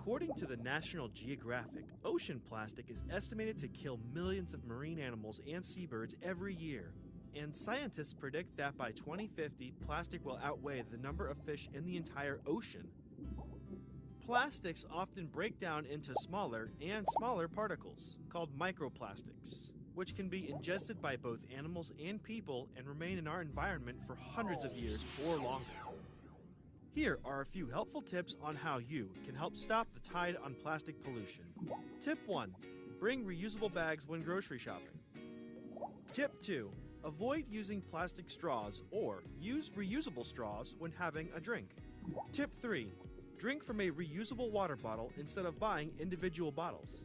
According to the National Geographic, ocean plastic is estimated to kill millions of marine animals and seabirds every year. And scientists predict that by 2050, plastic will outweigh the number of fish in the entire ocean. Plastics often break down into smaller and smaller particles, called microplastics, which can be ingested by both animals and people and remain in our environment for hundreds of years or longer. Here are a few helpful tips on how you can help stop the tide on plastic pollution. Tip 1. Bring reusable bags when grocery shopping. Tip 2. Avoid using plastic straws or use reusable straws when having a drink. Tip 3. Drink from a reusable water bottle instead of buying individual bottles.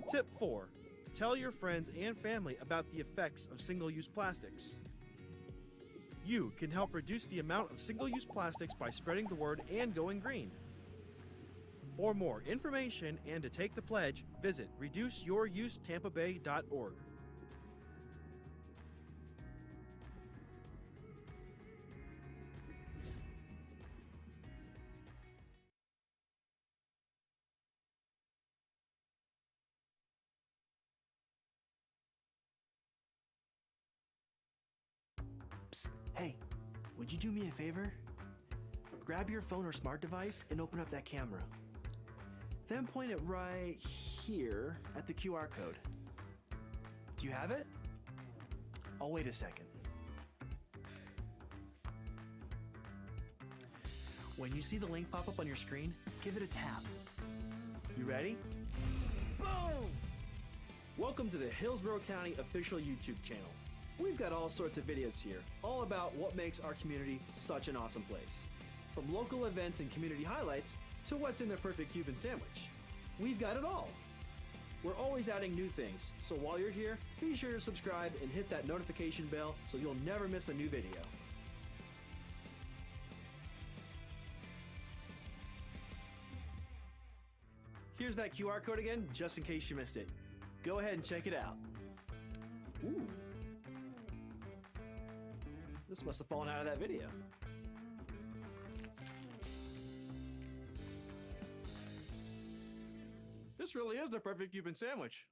Tip 4. Tell your friends and family about the effects of single-use plastics. You can help reduce the amount of single-use plastics by spreading the word and going green. For more information and to take the pledge, visit reduceyourusetambabay.org. Psst, hey, would you do me a favor? Grab your phone or smart device and open up that camera. Then point it right here at the QR code. Do you have it? I'll wait a second. When you see the link pop up on your screen, give it a tap. You ready? Boom! Welcome to the Hillsborough County official YouTube channel. We've got all sorts of videos here, all about what makes our community such an awesome place. From local events and community highlights to what's in the perfect Cuban sandwich. We've got it all. We're always adding new things, so while you're here, be sure to subscribe and hit that notification bell so you'll never miss a new video. Here's that QR code again, just in case you missed it. Go ahead and check it out. Ooh. This must have fallen out of that video. This really is the perfect Cuban sandwich.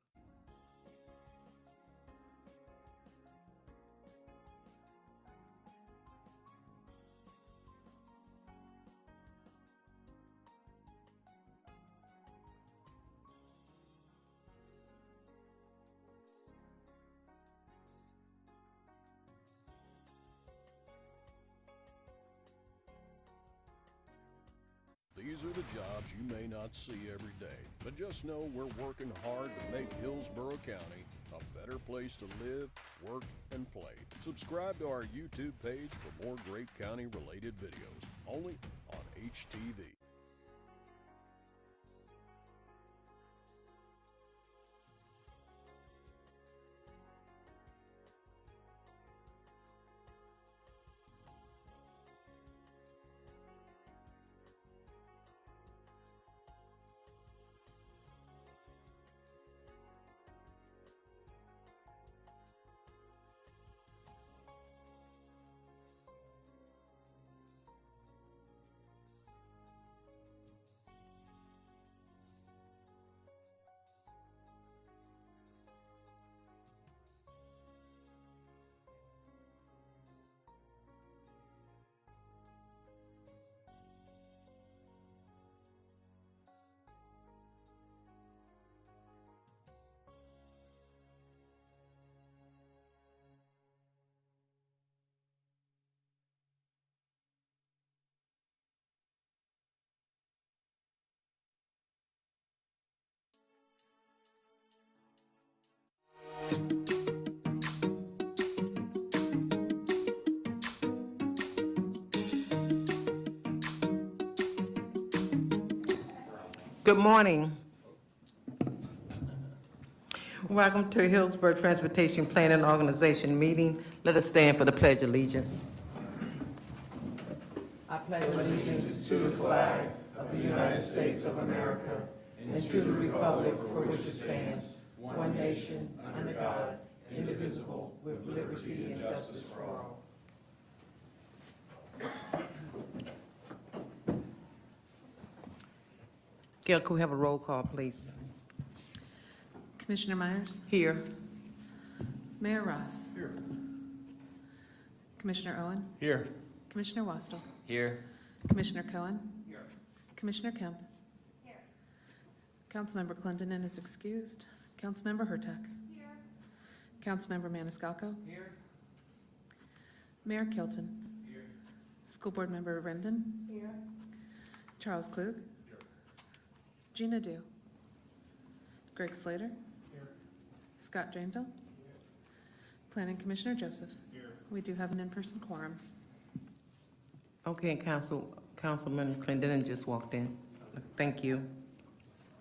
These are the jobs you may not see every day, but just know we're working hard to make Hillsborough County a better place to live, work, and play. Subscribe to our YouTube page for more great county-related videos, only on HTV. Good morning. Welcome to Hillsborough Transportation Planning Organization meeting. Let us stand for the Pledge of Allegiance. I pledge allegiance to the flag of the United States of America and to the republic for which it stands, one nation, under God, indivisible, with liberty and justice for all. Gail, could we have a roll call, please? Commissioner Myers? Here. Mayor Ross? Here. Commissioner Owen? Here. Commissioner Wastel? Here. Commissioner Cohen? Here. Commissioner Kemp? Here. Councilmember Clendenin is excused. Councilmember Hurtak? Here. Councilmember Maniscalco? Here. Mayor Kilton? Here. School Board Member Rendon? Here. Charles Klug? Here. Gina Dew? Greg Slater? Here. Scott Drainville? Here. Planning Commissioner Joseph? Here. We do have an in-person quorum. Okay, Councilman Clendenin just walked in. Thank you.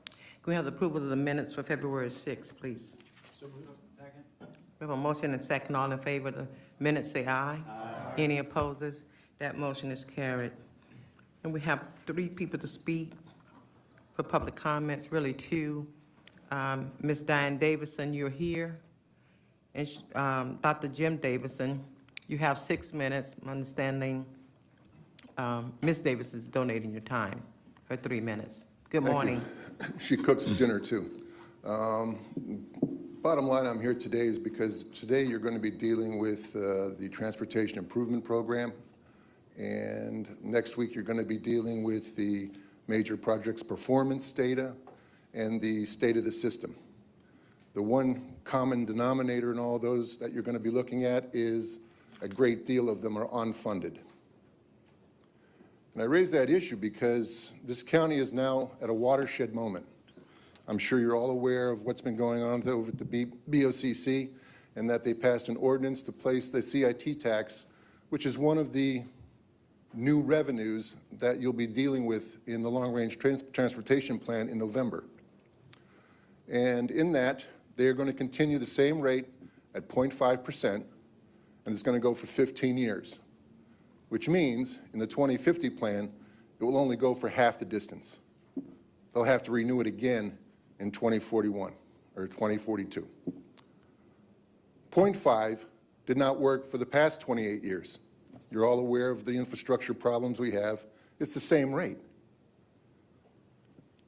Can we have the approval of the minutes for February 6th, please? Second. We have a motion and second. All in favor of the minutes, say aye. Aye. Any opposes? That motion is carried. And we have 3 people to speak for public comments, really 2. Ms. Diane Davison, you're here. And Dr. Jim Davison, you have 6 minutes. I'm understanding Ms. Davis is donating your time for 3 minutes. Good morning. She cooks some dinner, too. Bottom line, I'm here today is because today you're going to be dealing with the Transportation Improvement Program, and next week you're going to be dealing with the major projects performance data and the state of the system. The one common denominator in all those that you're going to be looking at is a great deal of them are unfunded. And I raise that issue because this county is now at a watershed moment. I'm sure you're all aware of what's been going on over at the BOCC, and that they passed an ordinance to place the CIT tax, which is one of the new revenues that you'll be dealing with in the long-range transportation plan in November. And in that, they're going to continue the same rate at 0.5%, and it's going to go for 15 years. Which means in the 2050 plan, it will only go for half the distance. They'll have to renew it again in 2041 or 2042. 0.5 did not work for the past 28 years. You're all aware of the infrastructure problems we have. It's the same rate.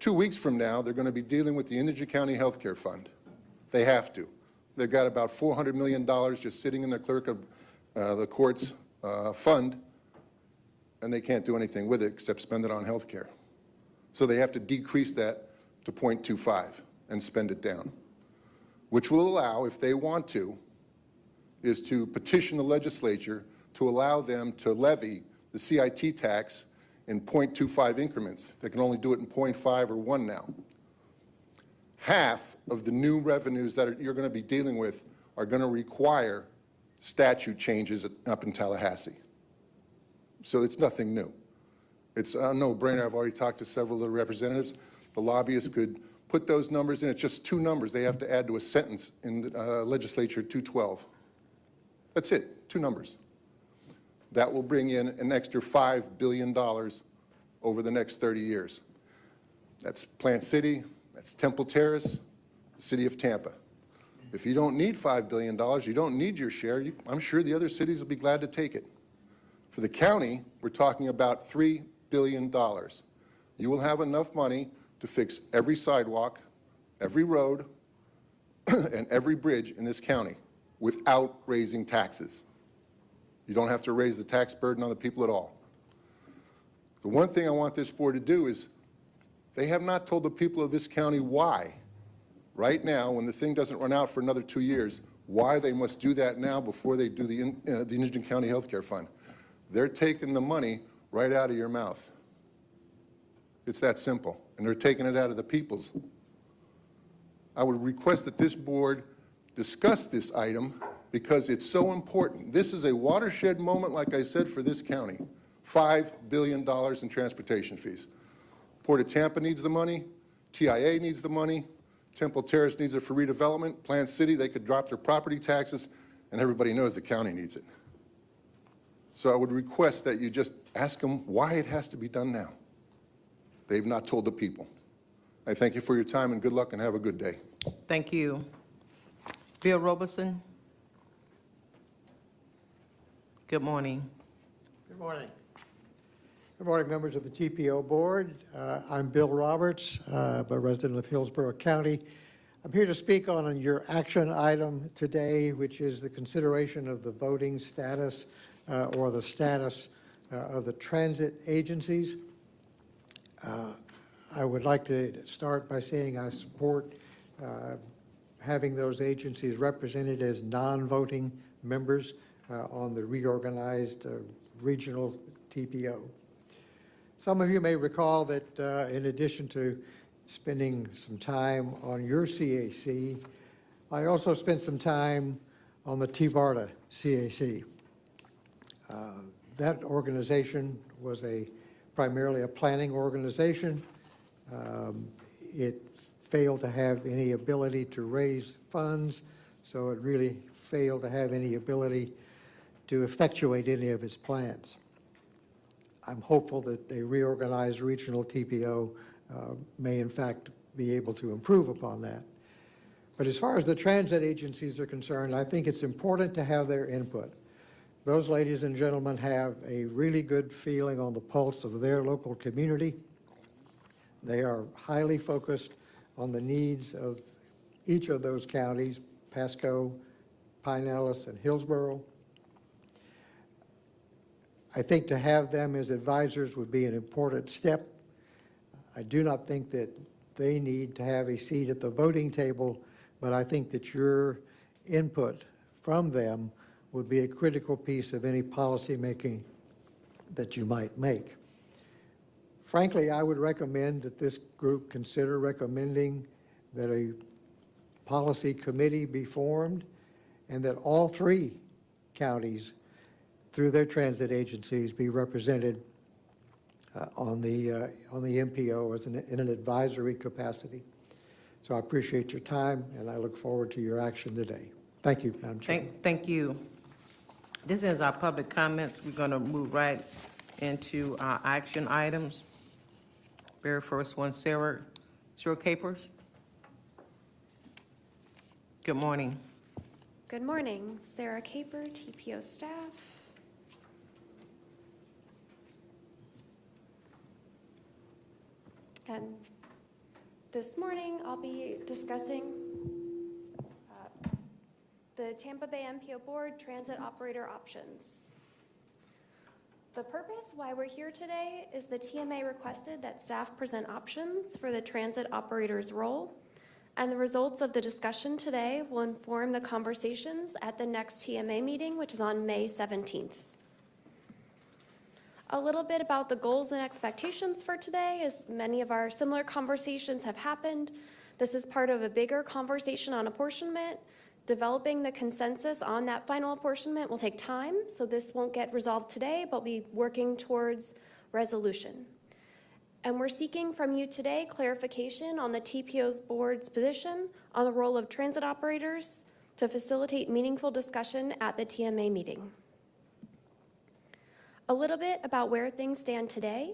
2 weeks from now, they're going to be dealing with the Indigent County Health Care Fund. They have to. They've got about $400 million just sitting in the clerk of the court's fund, and they can't do anything with it except spend it on health care. So they have to decrease that to 0.25 and spend it down, which will allow, if they want to, is to petition the legislature to allow them to levy the CIT tax in 0.25 increments. They can only do it in 0.5 or 1 now. Half of the new revenues that you're going to be dealing with are going to require statute changes up in Tallahassee. So it's nothing new. It's a no-brainer. I've already talked to several of the representatives. The lobbyists could put those numbers in. It's just 2 numbers they have to add to a sentence in Legislature 212. That's it, 2 numbers. That will bring in an extra $5 billion over the next 30 years. That's Plant City, that's Temple Terrace, the city of Tampa. If you don't need $5 billion, you don't need your share, I'm sure the other cities will be glad to take it. For the county, we're talking about $3 billion. You will have enough money to fix every sidewalk, every road, and every bridge in this county without raising taxes. You don't have to raise the tax burden on the people at all. The one thing I want this board to do is they have not told the people of this county why, right now, when the thing doesn't run out for another 2 years, why they must do that now before they do the Indigent County Health Care Fund. They're taking the money right out of your mouth. It's that simple. And they're taking it out of the people's. I would request that this board discuss this item because it's so important. This is a watershed moment, like I said, for this county. $5 billion in transportation fees. Port of Tampa needs the money. TIA needs the money. Temple Terrace needs it for redevelopment. Plant City, they could drop their property taxes, and everybody knows the county needs it. So I would request that you just ask them why it has to be done now. They've not told the people. I thank you for your time, and good luck, and have a good day. Thank you. Bill Roberson. Good morning. Good morning. Good morning, members of the TPO board. I'm Bill Roberts, I'm a resident of Hillsborough County. I'm here to speak on your action item today, which is the consideration of the voting status or the status of the transit agencies. I would like to start by saying I support having those agencies represented as non-voting members on the reorganized regional TPO. Some of you may recall that in addition to spending some time on your CAC, I also spent some time on the TVARTA CAC. That organization was primarily a planning organization. It failed to have any ability to raise funds, so it really failed to have any ability to effectuate any of its plans. I'm hopeful that a reorganized regional TPO may in fact be able to improve upon that. But as far as the transit agencies are concerned, I think it's important to have their input. Those ladies and gentlemen have a really good feeling on the pulse of their local community. They are highly focused on the needs of each of those counties, Pasco, Pinellas, and Hillsborough. I think to have them as advisors would be an important step. I do not think that they need to have a seat at the voting table, but I think that your input from them would be a critical piece of any policy making that you might make. Frankly, I would recommend that this group consider recommending that a policy committee be formed and that all three counties through their transit agencies be represented on the MPO as in an advisory capacity. So I appreciate your time and I look forward to your action today. Thank you, Madam Chair. Thank you. This is our public comments. We're going to move right into our action items. Very first one, Sarah Capers. Good morning. Good morning. Sarah Caper, TPO staff. And this morning, I'll be discussing the Tampa Bay MPO Board Transit Operator Options. The purpose why we're here today is the TMA requested that staff present options for the transit operator's role, and the results of the discussion today will inform the conversations at the next TMA meeting, which is on May 17th. A little bit about the goals and expectations for today, as many of our similar conversations have happened. This is part of a bigger conversation on apportionment. Developing the consensus on that final apportionment will take time, so this won't get resolved today, but we'll be working towards resolution. And we're seeking from you today clarification on the TPO's board's position on the role of transit operators to facilitate meaningful discussion at the TMA meeting. A little bit about where things stand today.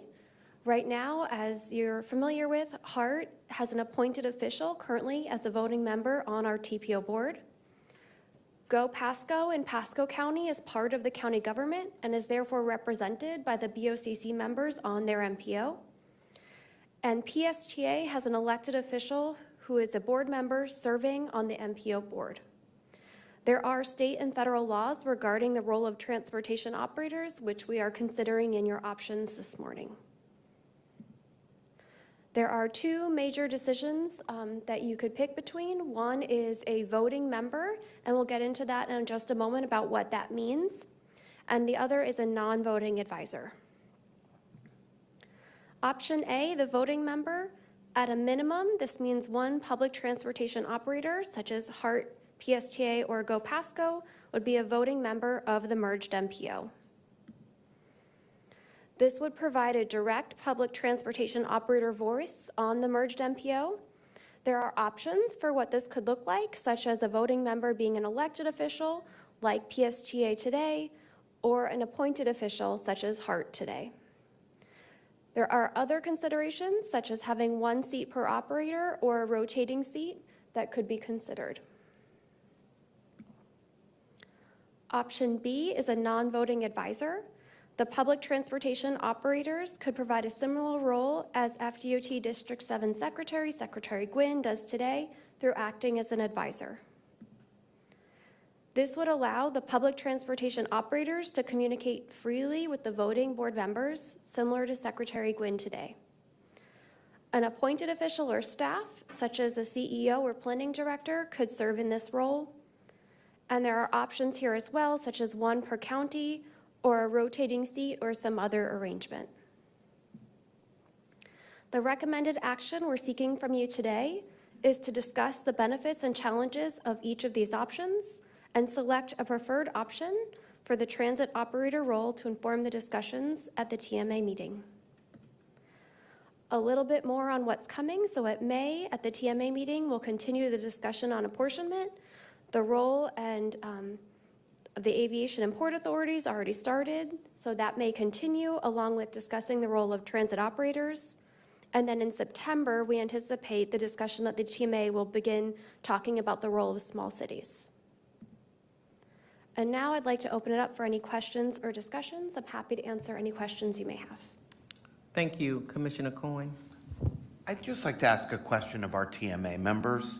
Right now, as you're familiar with, HART has an appointed official currently as a voting member on our TPO board. Go Pasco in Pasco County is part of the county government and is therefore represented by the BOCC members on their MPO. And PSTA has an elected official who is a board member serving on the MPO board. There are state and federal laws regarding the role of transportation operators, which we are considering in your options this morning. There are two major decisions that you could pick between. One is a voting member, and we'll get into that in just a moment about what that means. And the other is a non-voting advisor. Option A, the voting member. At a minimum, this means one public transportation operator, such as HART, PSTA, or Go Pasco, would be a voting member of the merged MPO. This would provide a direct public transportation operator voice on the merged MPO. There are options for what this could look like, such as a voting member being an elected official, like PSTA today, or an appointed official, such as HART today. There are other considerations, such as having one seat per operator or a rotating seat that could be considered. Option B is a non-voting advisor. The public transportation operators could provide a similar role as FDOT District 7 Secretary, Secretary Gwynn, does today through acting as an advisor. This would allow the public transportation operators to communicate freely with the voting board members, similar to Secretary Gwynn today. An appointed official or staff, such as a CEO or planning director, could serve in this role. And there are options here as well, such as one per county or a rotating seat or some other arrangement. The recommended action we're seeking from you today is to discuss the benefits and challenges of each of these options and select a preferred option for the transit operator role to inform the discussions at the TMA meeting. A little bit more on what's coming. So at May, at the TMA meeting, we'll continue the discussion on apportionment. The role and of the Aviation and Port Authorities already started, so that may continue, along with discussing the role of transit operators. And then in September, we anticipate the discussion at the TMA will begin talking about the role of small cities. And now I'd like to open it up for any questions or discussions. I'm happy to answer any questions you may have. Thank you, Commissioner Coyne. I'd just like to ask a question of our TMA members.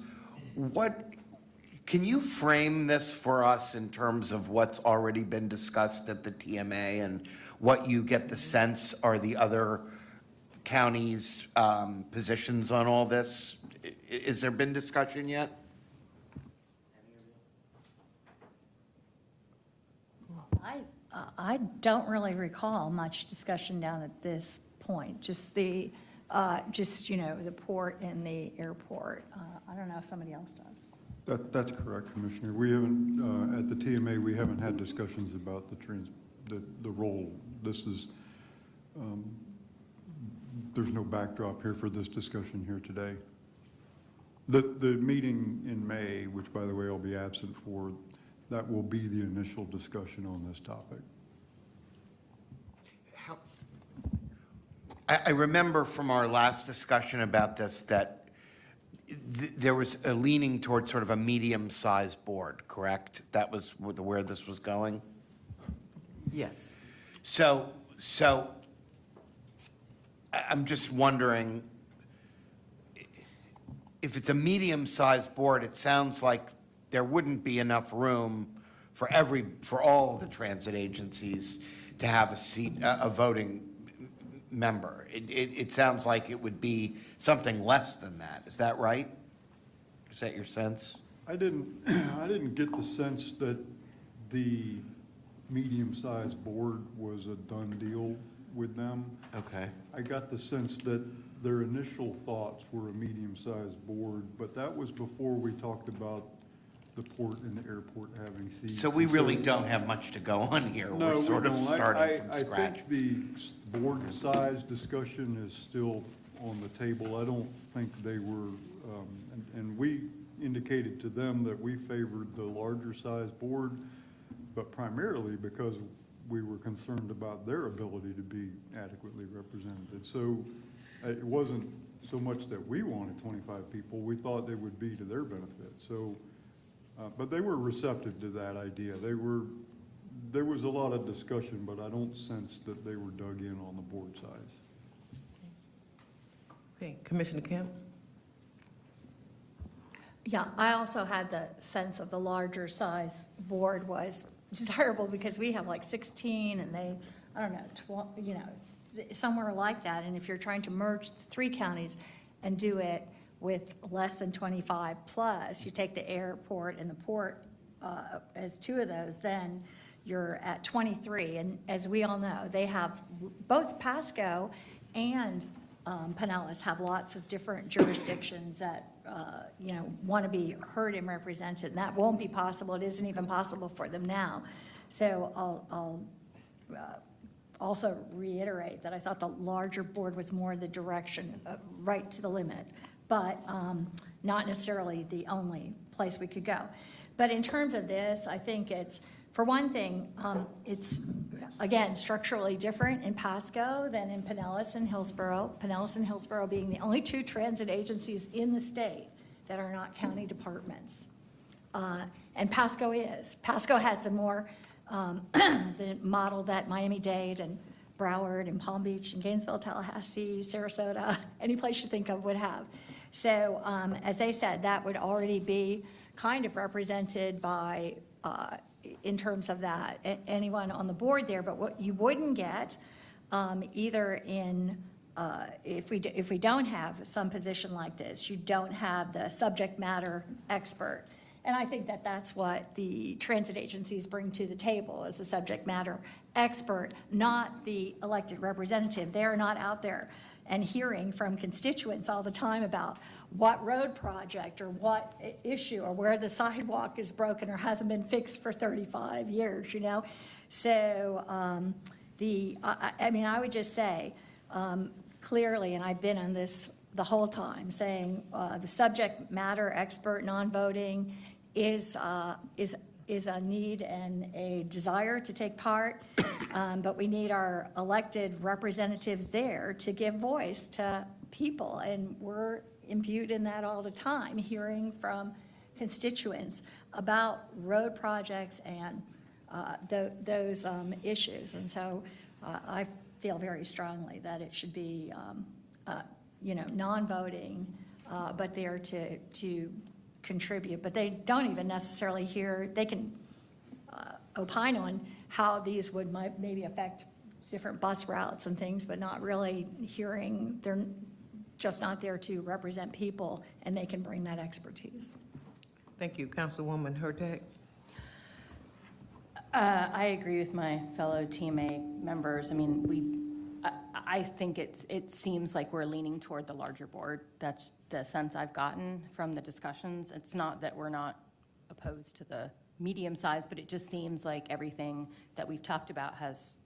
Can you frame this for us in terms of what's already been discussed at the TMA and what you get the sense are the other counties' positions on all this? Has there been discussion yet? I don't really recall much discussion down at this point, just the port and the airport. I don't know if somebody else does. That's correct, Commissioner. We haven't, at the TMA, we haven't had discussions about the role. This is, there's no backdrop here for this discussion here today. The meeting in May, which by the way I'll be absent for, that will be the initial discussion on this topic. I remember from our last discussion about this that there was a leaning towards sort of a medium-sized board, correct? That was where this was going? Yes. So I'm just wondering, if it's a medium-sized board, it sounds like there wouldn't be enough room for all the transit agencies to have a seat, a voting member. It sounds like it would be something less than that. Is that right? Is that your sense? I didn't get the sense that the medium-sized board was a done deal with them. Okay. I got the sense that their initial thoughts were a medium-sized board, but that was before we talked about the port and the airport having seats. So we really don't have much to go on here. No, We're sort of we don't. starting from scratch. I think the board size discussion is still on the table. I don't think they were, and we indicated to them that we favored the larger size board, but primarily because we were concerned about their ability to be adequately represented. So it wasn't so much that we wanted 25 people, we thought it would be to their benefit. So, but they were receptive to that idea. There was a lot of discussion, but I don't sense that they were dug in on the board size. Okay, Commissioner Kemp? Yeah, I also had the sense of the larger size board was desirable because we have like 16 and they, I don't know, 12, somewhere like that. And if you're trying to merge the 3 counties and do it with less than 25 plus, you take the airport and the port as 2 of those, then you're at 23. And as we all know, they have, both Pasco and Pinellas have lots of different jurisdictions that want to be heard and represented, and that won't be possible. It isn't even possible for them now. So I'll also reiterate that I thought the larger board was more the direction, right to the limit, but not necessarily the only place we could go. But in terms of this, I think it's, for one thing, it's, again, structurally different in Pasco than in Pinellas and Hillsborough. Pinellas and Hillsborough being the only 2 transit agencies in the state that are not county departments. And Pasco is. Pasco has a more the model that Miami-Dade and Broward and Palm Beach and Gainesville, Tallahassee, Sarasota, any place you think of would have. So as they said, that would already be kind of represented by, in terms of that, anyone on the board there. But what you wouldn't get either in, if we don't have some position like this, you don't have the subject matter expert. And I think that that's what the transit agencies bring to the table as a subject matter expert, not the elected representative. They're not out there and hearing from constituents all the time about what road project or what issue or where the sidewalk is broken or hasn't been fixed for 35 years, you know? So I mean, I would just say clearly, and I've been on this the whole time, saying the subject matter expert non-voting is a need and a desire to take part, but we need our elected representatives there to give voice to people, and we're imbued in that all the time, hearing from constituents about road projects and those issues. And so I feel very strongly that it should be, you know, non-voting, but there to contribute. But they don't even necessarily hear, they can opine on how these would maybe affect different bus routes and things, but not really hearing, they're just not there to represent people, and they can bring that expertise. Thank you. Councilwoman Hurtak. I agree with my fellow TMA members. I mean, I think it seems like we're leaning toward the larger board. That's the sense I've gotten from the discussions. It's not that we're not opposed to the medium size, but it just seems like everything that we've talked about has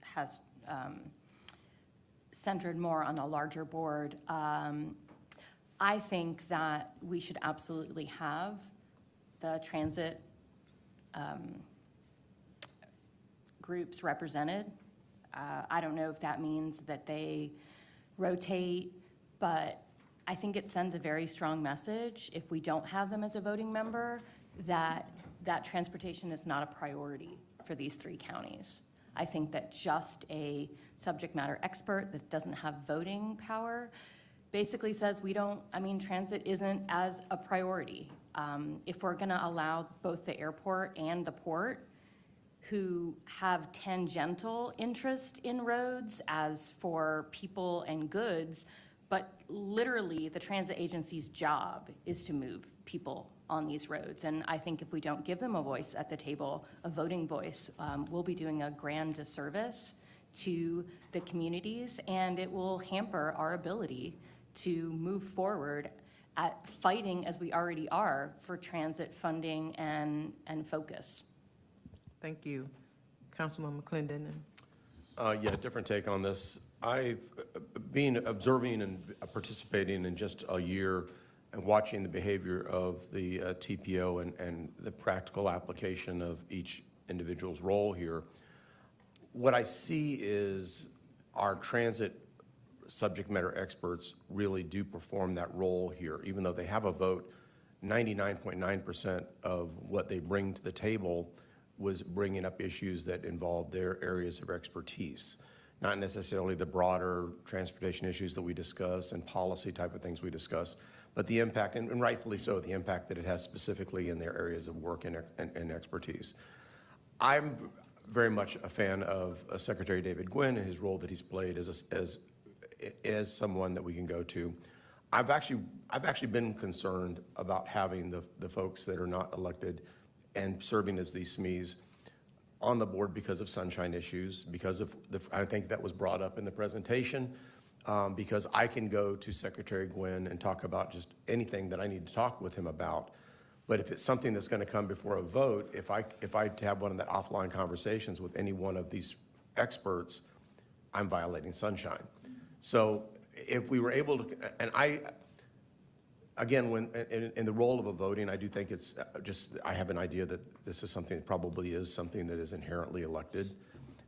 centered more on a larger board. I think that we should absolutely have the transit groups represented. I don't know if that means that they rotate, but I think it sends a very strong message if we don't have them as a voting member that transportation is not a priority for these 3 counties. I think that just a subject matter expert that doesn't have voting power basically says transit isn't as a priority. If we're gonna allow both the airport and the port, who have tangential interest in roads as for people and goods, but literally the transit agency's job is to move people on these roads. And I think if we don't give them a voice at the table, a voting voice, we'll be doing a grand disservice to the communities, and it will hamper our ability to move forward at fighting, as we already are, for transit funding and focus. Thank you. Councilman McClendon. Yeah, different take on this. I've been observing and participating in just a year and watching the behavior of the TPO and the practical application of each individual's role here. What I see is our transit subject matter experts really do perform that role here. Even though they have a vote, 99.9% of what they bring to the table was bringing up issues that involve their areas of expertise, not necessarily the broader transportation issues that we discuss and policy type of things we discuss, but the impact, and rightfully so, the impact that it has specifically in their areas of work and expertise. I'm very much a fan of Secretary David Gwynn and his role that he's played as someone that we can go to. I've actually been concerned about having the folks that are not elected and serving as these SMEs on the board because of sunshine issues, because of I think that was brought up in the presentation, because I can go to Secretary Gwynn and talk about just anything that I need to talk with him about. But if it's something that's going to come before a vote, if I have one of the offline conversations with any one of these experts, I'm violating sunshine. So if we were able to, and again, when in the role of a voting, I do think it's just, I have an idea that this is something that probably is something that is inherently elected,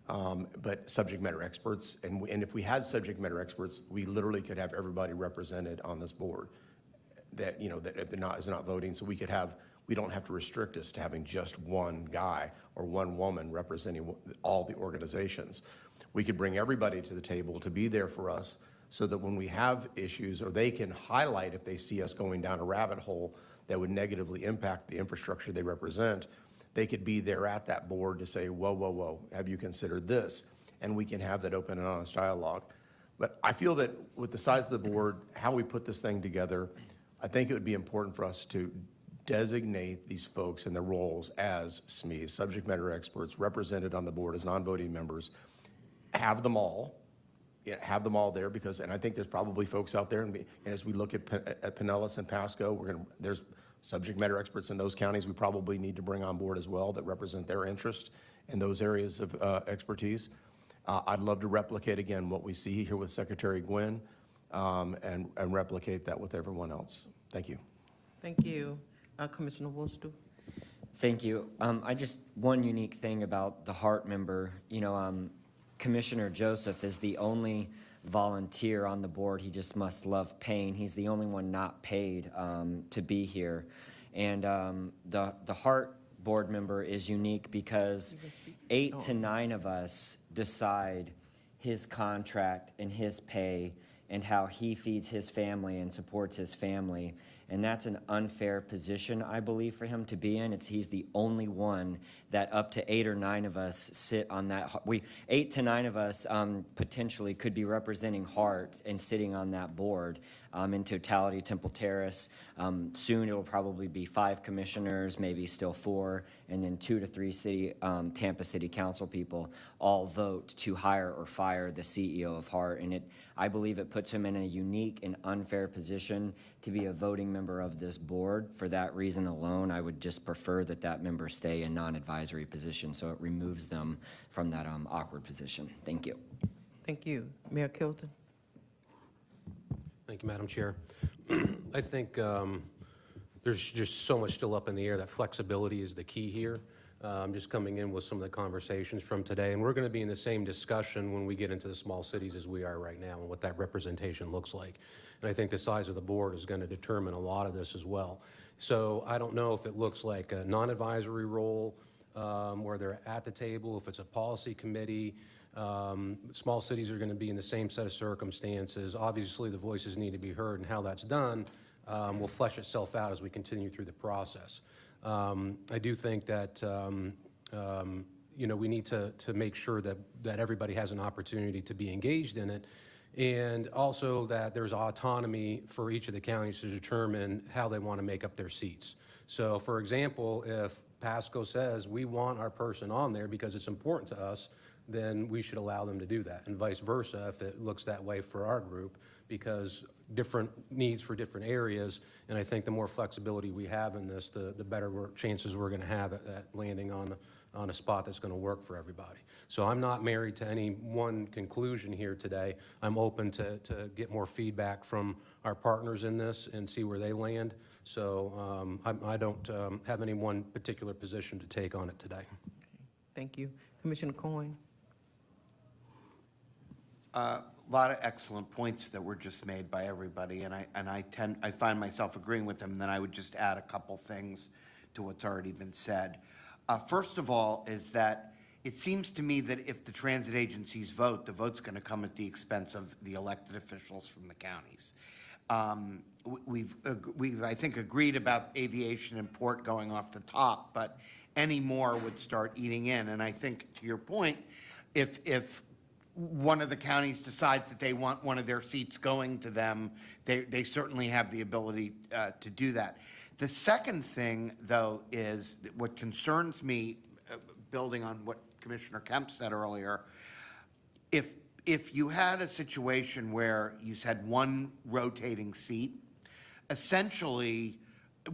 but subject matter experts, and if we had subject matter experts, we literally could have everybody represented on this board that, that is not voting, so we could have we don't have to restrict us to having just one guy or one woman representing all the organizations. We could bring everybody to the table to be there for us so that when we have issues, or they can highlight if they see us going down a rabbit hole that would negatively impact the infrastructure they represent, they could be there at that board to say, whoa, whoa, whoa, have you considered this? And we can have that open and honest dialogue. But I feel that with the size of the board, how we put this thing together, I think it would be important for us to designate these folks in their roles as SMEs, subject matter experts, represented on the board as non-voting members, have them all there, because, and I think there's probably folks out there, and as we look at Pinellas and Pasco, there's subject matter experts in those counties we probably need to bring on board as well that represent their interest in those areas of expertise. I'd love to replicate again what we see here with Secretary Gwynn, and replicate that with everyone else. Thank you. Thank you. Commissioner Woolster. Thank you. One unique thing about the Hart member, Commissioner Joseph is the only volunteer on the board. He just must love pain. He's the only one not paid to be here. And the Hart board member is unique because 8 to 9 of us decide his contract and his pay and how he feeds his family and supports his family. And that's an unfair position, I believe, for him to be in. He's the only one that up to 8 or 9 of us sit on that. 8 to 9 of us potentially could be representing Hart and sitting on that board. In totality, Temple Terrace, soon it'll probably be 5 commissioners, maybe still 4, and then 2 to 3 Tampa City Council people all vote to hire or fire the CEO of Hart. And I believe it puts him in a unique and unfair position to be a voting member of this board. For that reason alone, I would just prefer that member stay in non-advisory position, so it removes them from that awkward position. Thank you. Thank you. Mayor Kilton. Thank you, Madam Chair. I think there's just so much still up in the air. That flexibility is the key here. I'm just coming in with some of the conversations from today, and we're going to be in the same discussion when we get into the small cities as we are right now and what that representation looks like. And I think the size of the board is going to determine a lot of this as well. So I don't know if it looks like a non-advisory role where they're at the table, if it's a policy committee. Small cities are going to be in the same set of circumstances. Obviously, the voices need to be heard, and how that's done will flesh itself out as we continue through the process. I do think that we need to make sure that everybody has an opportunity to be engaged in it, and also that there's autonomy for each of the counties to determine how they want to make up their seats. So, for example, if Pasco says we want our person on there because it's important to us, then we should allow them to do that, and vice versa if it looks that way for our group, because different needs for different areas, and I think the more flexibility we have in this, the better chances we're going to have at landing on a spot that's going to work for everybody. So I'm not married to any one conclusion here today. I'm open to get more feedback from our partners in this and see where they land. So I don't have any one particular position to take on it today. Okay. Thank you. Commissioner Coyne. A lot of excellent points that were just made by everybody, and I find myself agreeing with them. And then I would just add a couple things to what's already been said. First of all, is that it seems to me that if the transit agencies vote, the vote's going to come at the expense of the elected officials from the counties. We've I think agreed about aviation and port going off the top, but any more would start eating in. And I think to your point, if one of the counties decides that they want one of their seats going to them, they certainly have the ability to do that. The second thing, though, is that what concerns me, building on what Commissioner Kemp said earlier, if you had a situation where you had one rotating seat, essentially,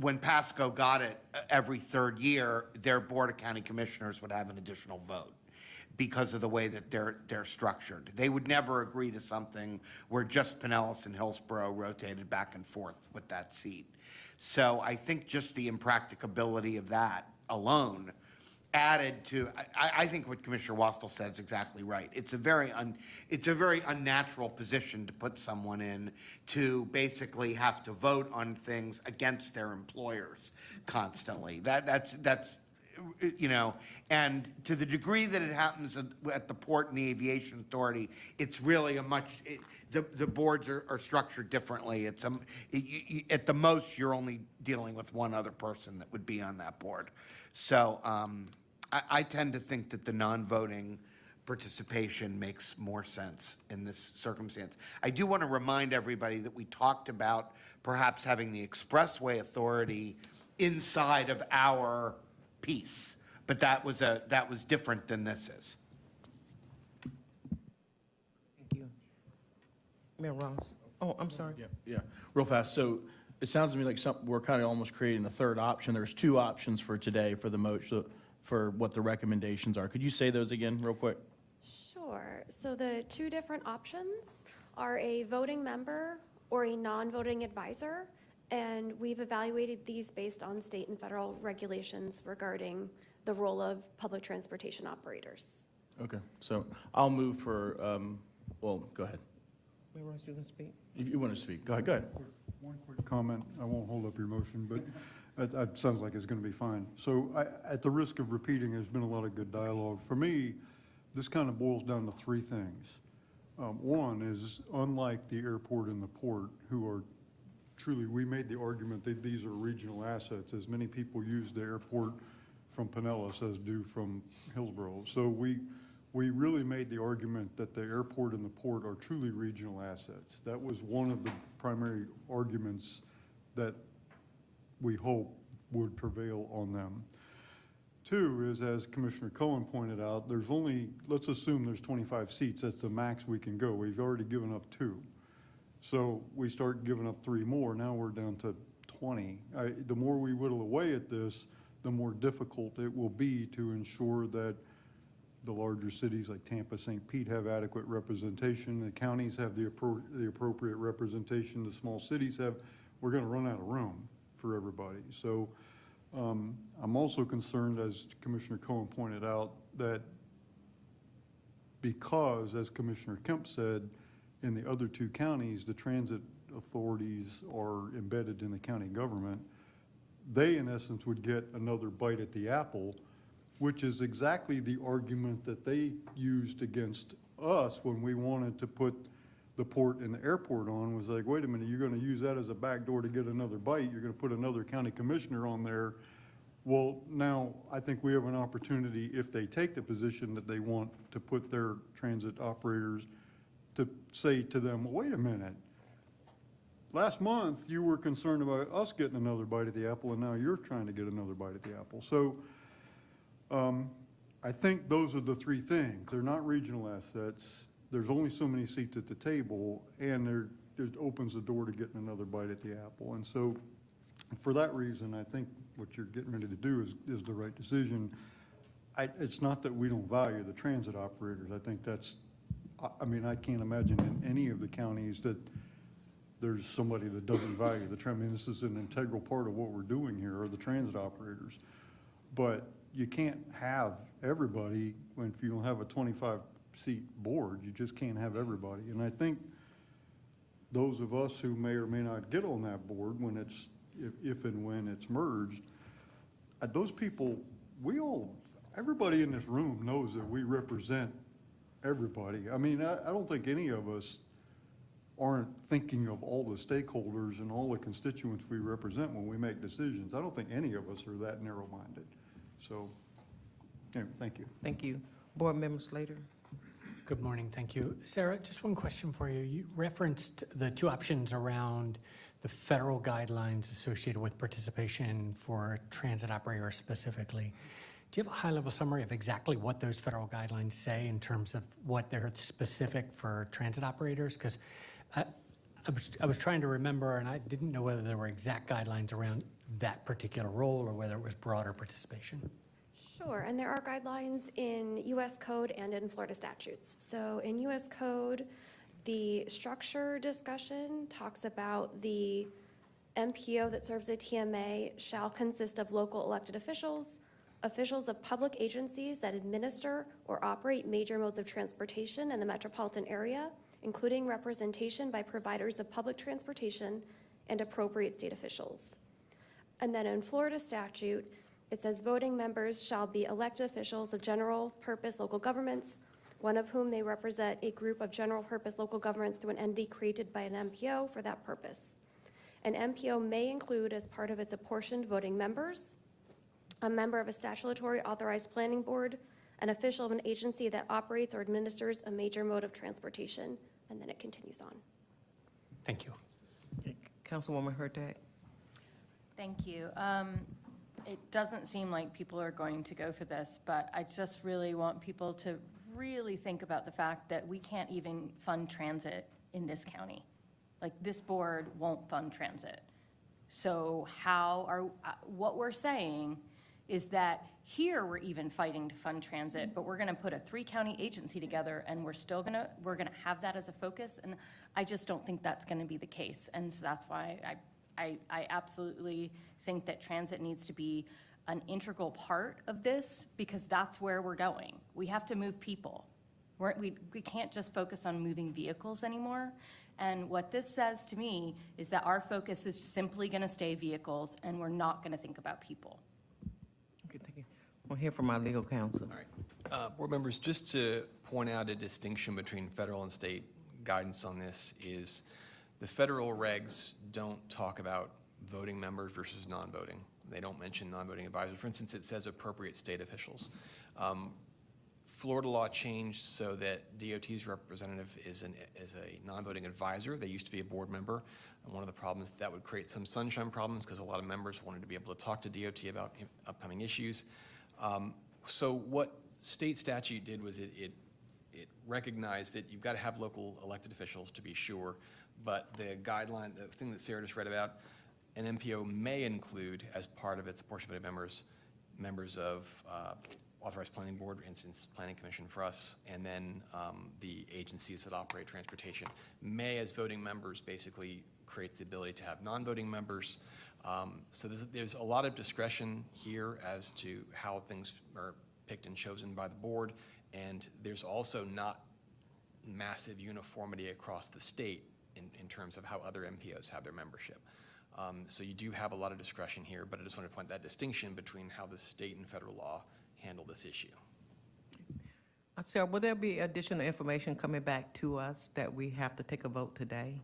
when Pasco got it every third year, their Board of County Commissioners would have an additional vote because of the way that they're structured. They would never agree to something where just Pinellas and Hillsborough rotated back and forth with that seat. So I think just the impracticability of that alone added to, I think what Commissioner Wastel said is exactly right. It's a very unnatural position to put someone in, to basically have to vote on things against their employers constantly. That's you know, and to the degree that it happens at the Port and the Aviation Authority, it's really the boards are structured differently. It's at the most, you're only dealing with one other person that would be on that board. So I tend to think that the non-voting participation makes more sense in this circumstance. I do want to remind everybody that we talked about perhaps having the expressway authority inside of our piece, but that was different than this is. Thank you. Mayor Ross. Oh, I'm sorry. Yeah, real fast. So it sounds to me like we're kind of almost creating a third option. There's two options for today for the motion, for what the recommendations are. Could you say those again real quick? Sure. So the two different options are a voting member or a non-voting advisor, and we've evaluated these based on state and federal regulations regarding the role of public transportation operators. Okay, so I'll move for, well, go ahead. Mayor Ross, you can speak. If you want to speak, go ahead. One quick comment. I won't hold up your motion, but that sounds like it's going to be fine. So at the risk of repeating, there's been a lot of good dialogue. For me, this kind of boils down to three things. One is, unlike the airport and the port, who are truly, we made the argument that these are regional assets, as many people use the airport from Pinellas as do from Hillsborough. So we really made the argument that the airport and the port are truly regional assets. That was one of the primary arguments that we hope would prevail on them. Two is, as Commissioner Cohen pointed out, there's only, let's assume there's 25 seats. That's the max we can go. We've already given up 2. So we start giving up 3 more. Now we're down to 20. The more we whittle away at this, the more difficult it will be to ensure that the larger cities like Tampa, St. Pete have adequate representation. The counties have the appropriate representation. The small cities have. We're going to run out of room for everybody. So I'm also concerned, as Commissioner Cohen pointed out, that because, as Commissioner Kemp said, in the other 2 counties, the transit authorities are embedded in the county government, they, in essence, would get another bite at the apple, which is exactly the argument that they used against us when we wanted to put the port and the airport on. Was like, wait a minute, you're going to use that as a backdoor to get another bite. You're going to put another county commissioner on there. Well, now I think we have an opportunity, if they take the position that they want to put their transit operators, to say to them, well, wait a minute. Last month, you were concerned about us getting another bite at the apple, and now you're trying to get another bite at the apple. So I think those are the 3 things. They're not regional assets. There's only so many seats at the table, and it opens the door to getting another bite at the apple. And so for that reason, I think what you're getting ready to do is the right decision. It's not that we don't value the transit operators. I think that's, I mean, I can't imagine in any of the counties that there's somebody that doesn't value the transit. I mean, this is an integral part of what we're doing here, are the transit operators. But you can't have everybody if you don't have a 25-seat board. You just can't have everybody. And I think those of us who may or may not get on that board when it's, if and when it's merged, those people, everybody in this room knows that we represent everybody. I mean, I don't think any of us aren't thinking of all the stakeholders and all the constituents we represent when we make decisions. I don't think any of us are that narrow-minded. So, anyway, thank you. Thank you. Board Member Slater. Good morning, thank you. Sarah, just one question for you. You referenced the 2 options around the federal guidelines associated with participation for transit operators specifically. Do you have a high-level summary of exactly what those federal guidelines say in terms of what they're specific for transit operators? Because I was trying to remember, and I didn't know whether there were exact guidelines around that particular role or whether it was broader participation. Sure, and there are guidelines in U.S. Code and in Florida statutes. So in U.S. Code, the structure discussion talks about the MPO that serves a TMA shall consist of local elected officials, officials of public agencies that administer or operate major modes of transportation in the metropolitan area, including representation by providers of public transportation and appropriate state officials. And then in Florida statute, it says voting members shall be elected officials of general purpose local governments, one of whom may represent a group of general purpose local governments through an entity created by an MPO for that purpose. An MPO may include as part of its apportioned voting members, a member of a statutory authorized planning board, an official of an agency that operates or administers a major mode of transportation, and then it continues on. Thank you. Councilwoman Hurtak. Thank you. It doesn't seem like people are going to go for this, but I just really want people to really think about the fact that we can't even fund transit in this county. Like, this board won't fund transit. So what we're saying is that here we're even fighting to fund transit, but we're gonna put a 3-county agency together and we're gonna have that as a focus, and I just don't think that's gonna be the case. And so that's why I absolutely think that transit needs to be an integral part of this, because that's where we're going. We have to move people. We can't just focus on moving vehicles anymore. And what this says to me is that our focus is simply gonna stay vehicles, and we're not gonna think about people. Okay, thank you. We'll hear from our legal counsel. All right. Board members, just to point out a distinction between federal and state guidance on this is the federal regs don't talk about voting members versus non-voting. They don't mention non-voting advisors. For instance, it says appropriate state officials. Florida law changed so that DOT's representative is a non-voting advisor. They used to be a board member. And one of the problems that would create some sunshine problems because a lot of members wanted to be able to talk to DOT about upcoming issues. So what state statute did was it recognized that you've got to have local elected officials to be sure, but the guideline, the thing that Sarah just read about, an MPO may include as part of its apportionment members of authorized planning board, for instance, planning commission for us, and then the agencies that operate transportation. May as voting members basically creates the ability to have non-voting members. So there's a lot of discretion here as to how things are picked and chosen by the board, and there's also not massive uniformity across the state in terms of how other MPOs have their membership. So you do have a lot of discretion here, but I just want to point that distinction between how the state and federal law handle this issue. Sarah, will there be additional information coming back to us that we have to take a vote today?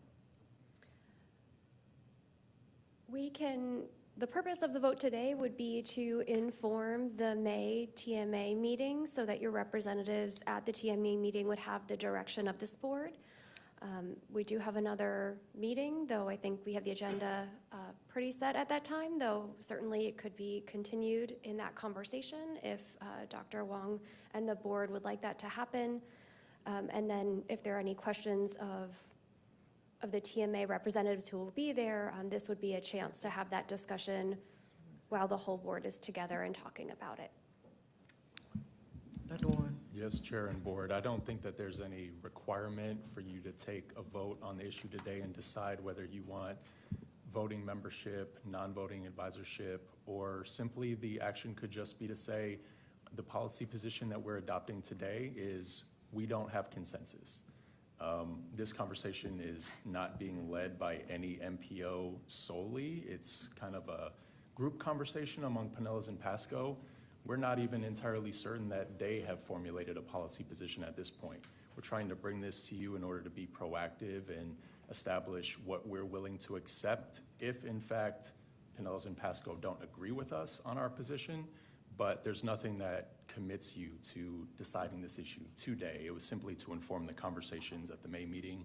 The purpose of the vote today would be to inform the May TMA meeting so that your representatives at the TMA meeting would have the direction of this board. We do have another meeting, though I think we have the agenda pretty set at that time, though certainly it could be continued in that conversation if Dr. Wong and the board would like that to happen. And then if there are any questions of the TMA representatives who will be there, this would be a chance to have that discussion while the whole board is together and talking about it. Dr. Warren. Yes, Chair and Board. I don't think that there's any requirement for you to take a vote on the issue today and decide whether you want voting membership, non-voting advisorship, or simply the action could just be to say the policy position that we're adopting today is we don't have consensus. This conversation is not being led by any MPO solely. It's kind of a group conversation among Pinellas and Pasco. We're not even entirely certain that they have formulated a policy position at this point. We're trying to bring this to you in order to be proactive and establish what we're willing to accept if, in fact, Pinellas and Pasco don't agree with us on our position, but there's nothing that commits you to deciding this issue today. It was simply to inform the conversations at the May meeting,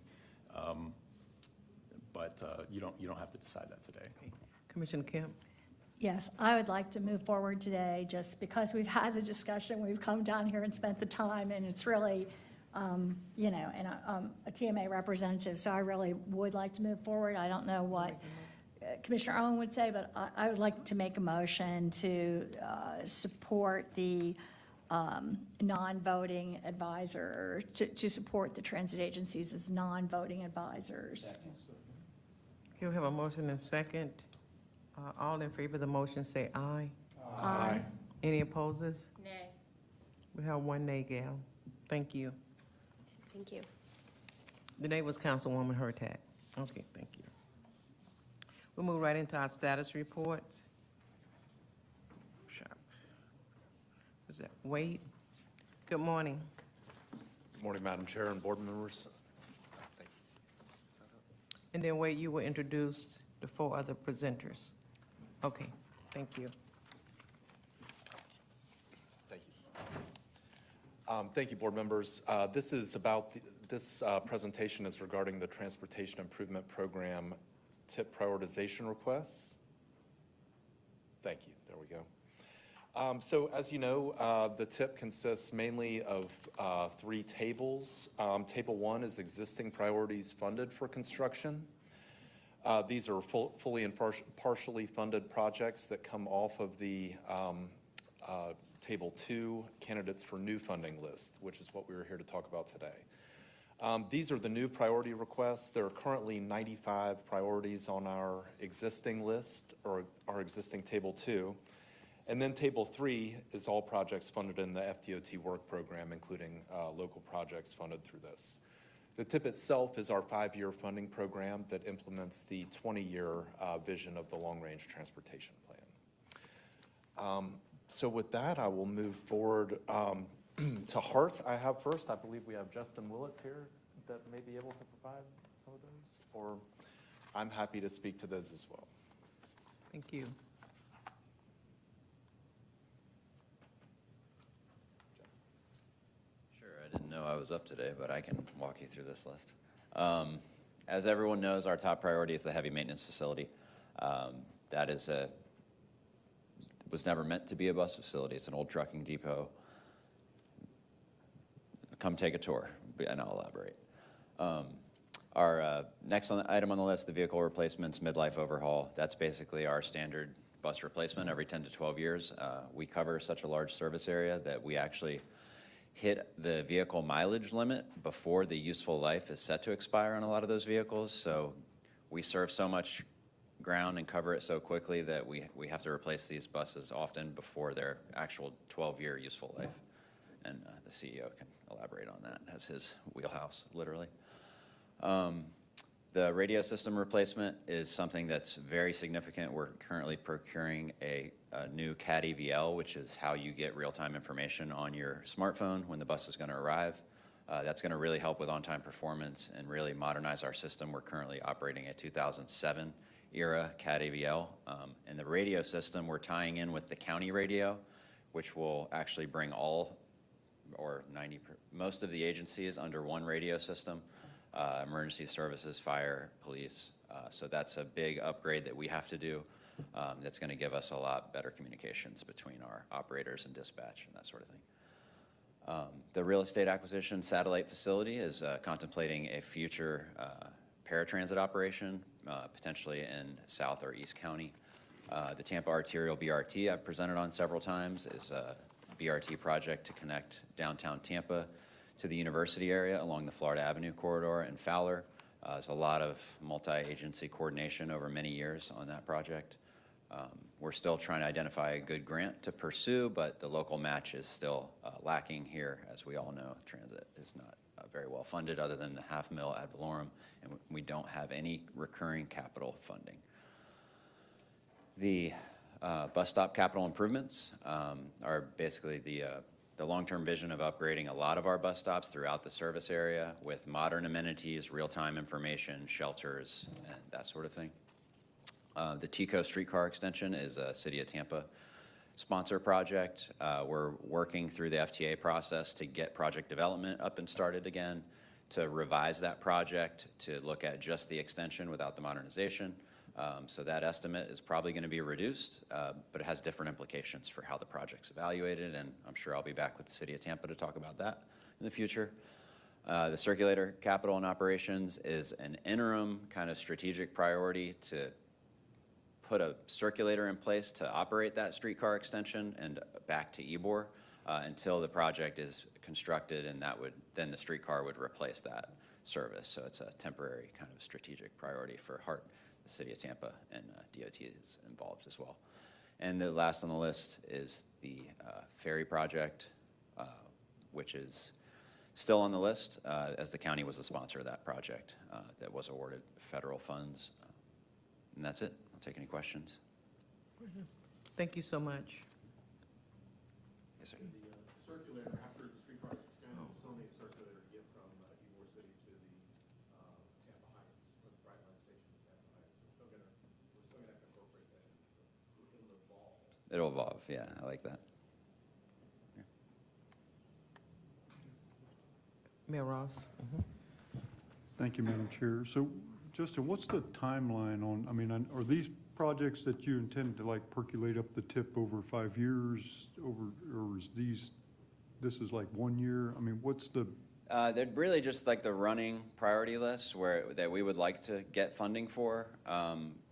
but you don't have to decide that today. Okay. Commissioner Kemp. Yes, I would like to move forward today, just because we've had the discussion, we've come down here and spent the time, and it's really, you know, and a TMA representative, so I really would like to move forward. I don't know what Commissioner Owen would say, but I would like to make a motion to support the non-voting advisor, to support the transit agencies as non-voting advisors. Okay, we have a motion and second. All in favor of the motion say aye. Aye. Any opposers? Nay. We have one nay, Gal. Thank you. Thank you. The nay was Councilwoman Hurtak. Okay, thank you. We'll move right into our status reports. Sharp. Was that Wade? Good morning. Good morning, Madam Chair and board members. And then Wade, you will introduce the 4 other presenters. Okay, thank you. Thank you, board members. This is about this presentation is regarding the Transportation Improvement Program tip prioritization requests. Thank you. There we go. So as you know, the tip consists mainly of 3 tables. Table 1 is existing priorities funded for construction. These are fully and partially funded projects that come off of the Table 2, candidates for new funding list, which is what we were here to talk about today. These are the new priority requests. There are currently 95 priorities on our existing list, or our existing Table 2. And then Table 3 is all projects funded in the FDOT work program, including local projects funded through this. The TIP itself is our 5-year funding program that implements the 20-year vision of the long-range transportation plan. So with that, I will move forward to HART. I have first, I believe we have Justin Willis here that may be able to provide some of those, or I'm happy to speak to those as well. Thank you. Sure, I didn't know I was up today, but I can walk you through this list. As everyone knows, our top priority is the heavy maintenance facility. That is was never meant to be a bus facility. It's an old trucking depot. Come take a tour, and I'll elaborate. Our next item on the list, the vehicle replacements, midlife overhaul. That's basically our standard bus replacement every 10 to 12 years. We cover such a large service area that we actually hit the vehicle mileage limit before the useful life is set to expire on a lot of those vehicles. So we serve so much ground and cover it so quickly that we have to replace these buses often before their actual 12-year useful life. And the CEO can elaborate on that as his wheelhouse, literally. The radio system replacement is something that's very significant. We're currently procuring a new CAD EVL, which is how you get real-time information on your smartphone when the bus is going to arrive. That's going to really help with on-time performance and really modernize our system. We're currently operating a 2007 era CAD EVL. And the radio system, we're tying in with the county radio, which will actually bring all or most of the agencies under one radio system, emergency services, fire, police. So that's a big upgrade that we have to do. That's going to give us a lot better communications between our operators and dispatch and that sort of thing. The real estate acquisition satellite facility is contemplating a future paratransit operation, potentially in South or East County. The Tampa Arterial BRT I've presented on several times is a BRT project to connect downtown Tampa to the university area along the Florida Avenue corridor and Fowler. There's a lot of multi-agency coordination over many years on that project. We're still trying to identify a good grant to pursue, but the local match is still lacking here. As we all know, transit is not very well funded other than the $500,000 ad valorem, and we don't have any recurring capital funding. The bus stop capital improvements are basically the long-term vision of upgrading a lot of our bus stops throughout the service area with modern amenities, real-time information, shelters, and that sort of thing. The TECO streetcar extension is a City of Tampa sponsor project. We're working through the FTA process to get project development up and started again, to revise that project, to look at just the extension without the modernization. So that estimate is probably going to be reduced, but it has different implications for how the project's evaluated, and I'm sure I'll be back with the City of Tampa to talk about that in the future. The circulator capital and operations is an interim kind of strategic priority to put a circulator in place to operate that streetcar extension and back to Ybor until the project is constructed, and then the streetcar would replace that service. So it's a temporary kind of strategic priority for HART. The City of Tampa and DOT is involved as well. And the last on the list is the ferry project, which is still on the list, as the county was the sponsor of that project that was awarded federal funds. And that's it. I'll take any questions. Thank you so much. Yes, sir. The circulator, after the street project's done, we'll still need a circulator to get from Ybor City to the Tampa Heights, or the Brightline Station to Tampa Heights. We're still gonna have to incorporate that in, so it'll evolve. It'll evolve, yeah, I like that. Mayor Ross? Thank you, Madam Chair. So, Justin, what's the timeline on, I mean, are these projects that you intend to like percolate up the tip over 5 years, or is this is like 1 year? I mean, what's the? They're really just like the running priority list that we would like to get funding for.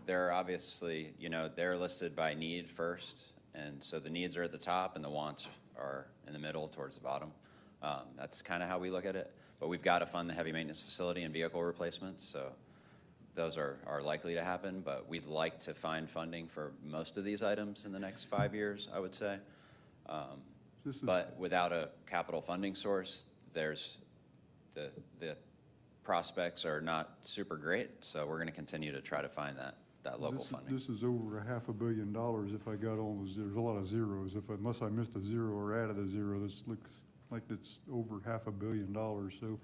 They're obviously, they're listed by need first, and so the needs are at the top and the wants are in the middle towards the bottom. That's kind of how we look at it. But we've got to fund the heavy maintenance facility and vehicle replacements, so those are likely to happen. But we'd like to find funding for most of these items in the next 5 years, I would say. But without a capital funding source, there's the prospects are not super great. So we're going to continue to try to find that local funding. This is over $500 million if I got all those. There's a lot of zeros. Unless I missed a zero or added a zero, this looks like it's over $500 million. So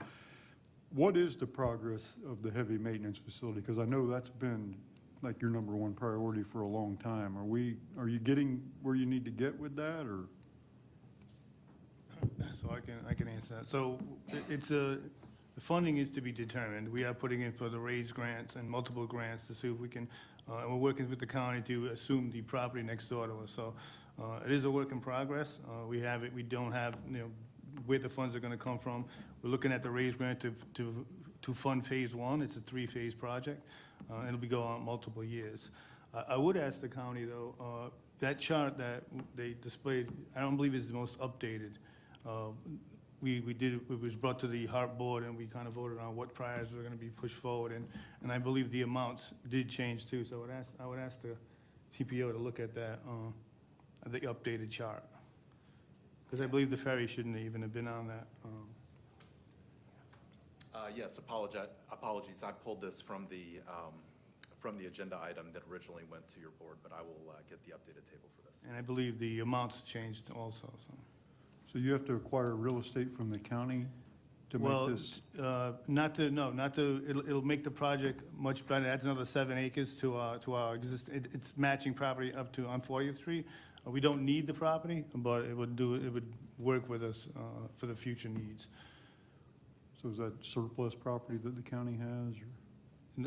what is the progress of the heavy maintenance facility? Because I know that's been like your number one priority for a long time. Are you getting where you need to get with that, or? So I can answer that. So the funding is to be determined. We are putting in for the raised grants and multiple grants to see if we can, and we're working with the county to assume the property next door to us. So it is a work in progress. We don't have, where the funds are going to come from. We're looking at the raised grant to fund phase one. It's a 3-phase project. It'll be going on multiple years. I would ask the county, though, that chart that they displayed, I don't believe is the most updated. It was brought to the HARP board, and we kind of voted on what priors were going to be pushed forward, and I believe the amounts did change too. So I would ask the TPO to look at that, the updated chart. Because I believe the ferry shouldn't even have been on that. Yes, apologies. I pulled this from the agenda item that originally went to your board, but I will get the updated table for this. And I believe the amounts changed also. So you have to acquire real estate from the county to make this? It'll make the project much better. It adds another 7 acres to our existing, it's matching property up to on 40th Street. We don't need the property, but it would work with us for the future needs. So is that surplus property that the county has, or?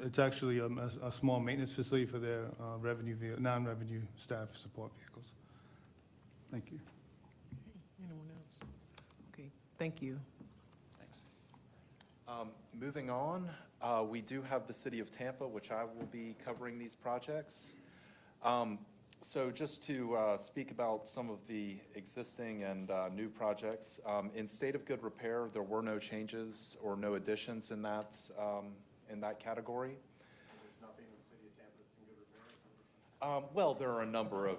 It's actually a small maintenance facility for their non-revenue staff support vehicles. Thank you. Anyone else? Okay, thank you. Thanks. Moving on, we do have the City of Tampa, which I will be covering these projects. So just to speak about some of the existing and new projects, in state of good repair, there were no changes or no additions in that category. There's nothing in the City of Tampa that's in good repair? Well, there are a number of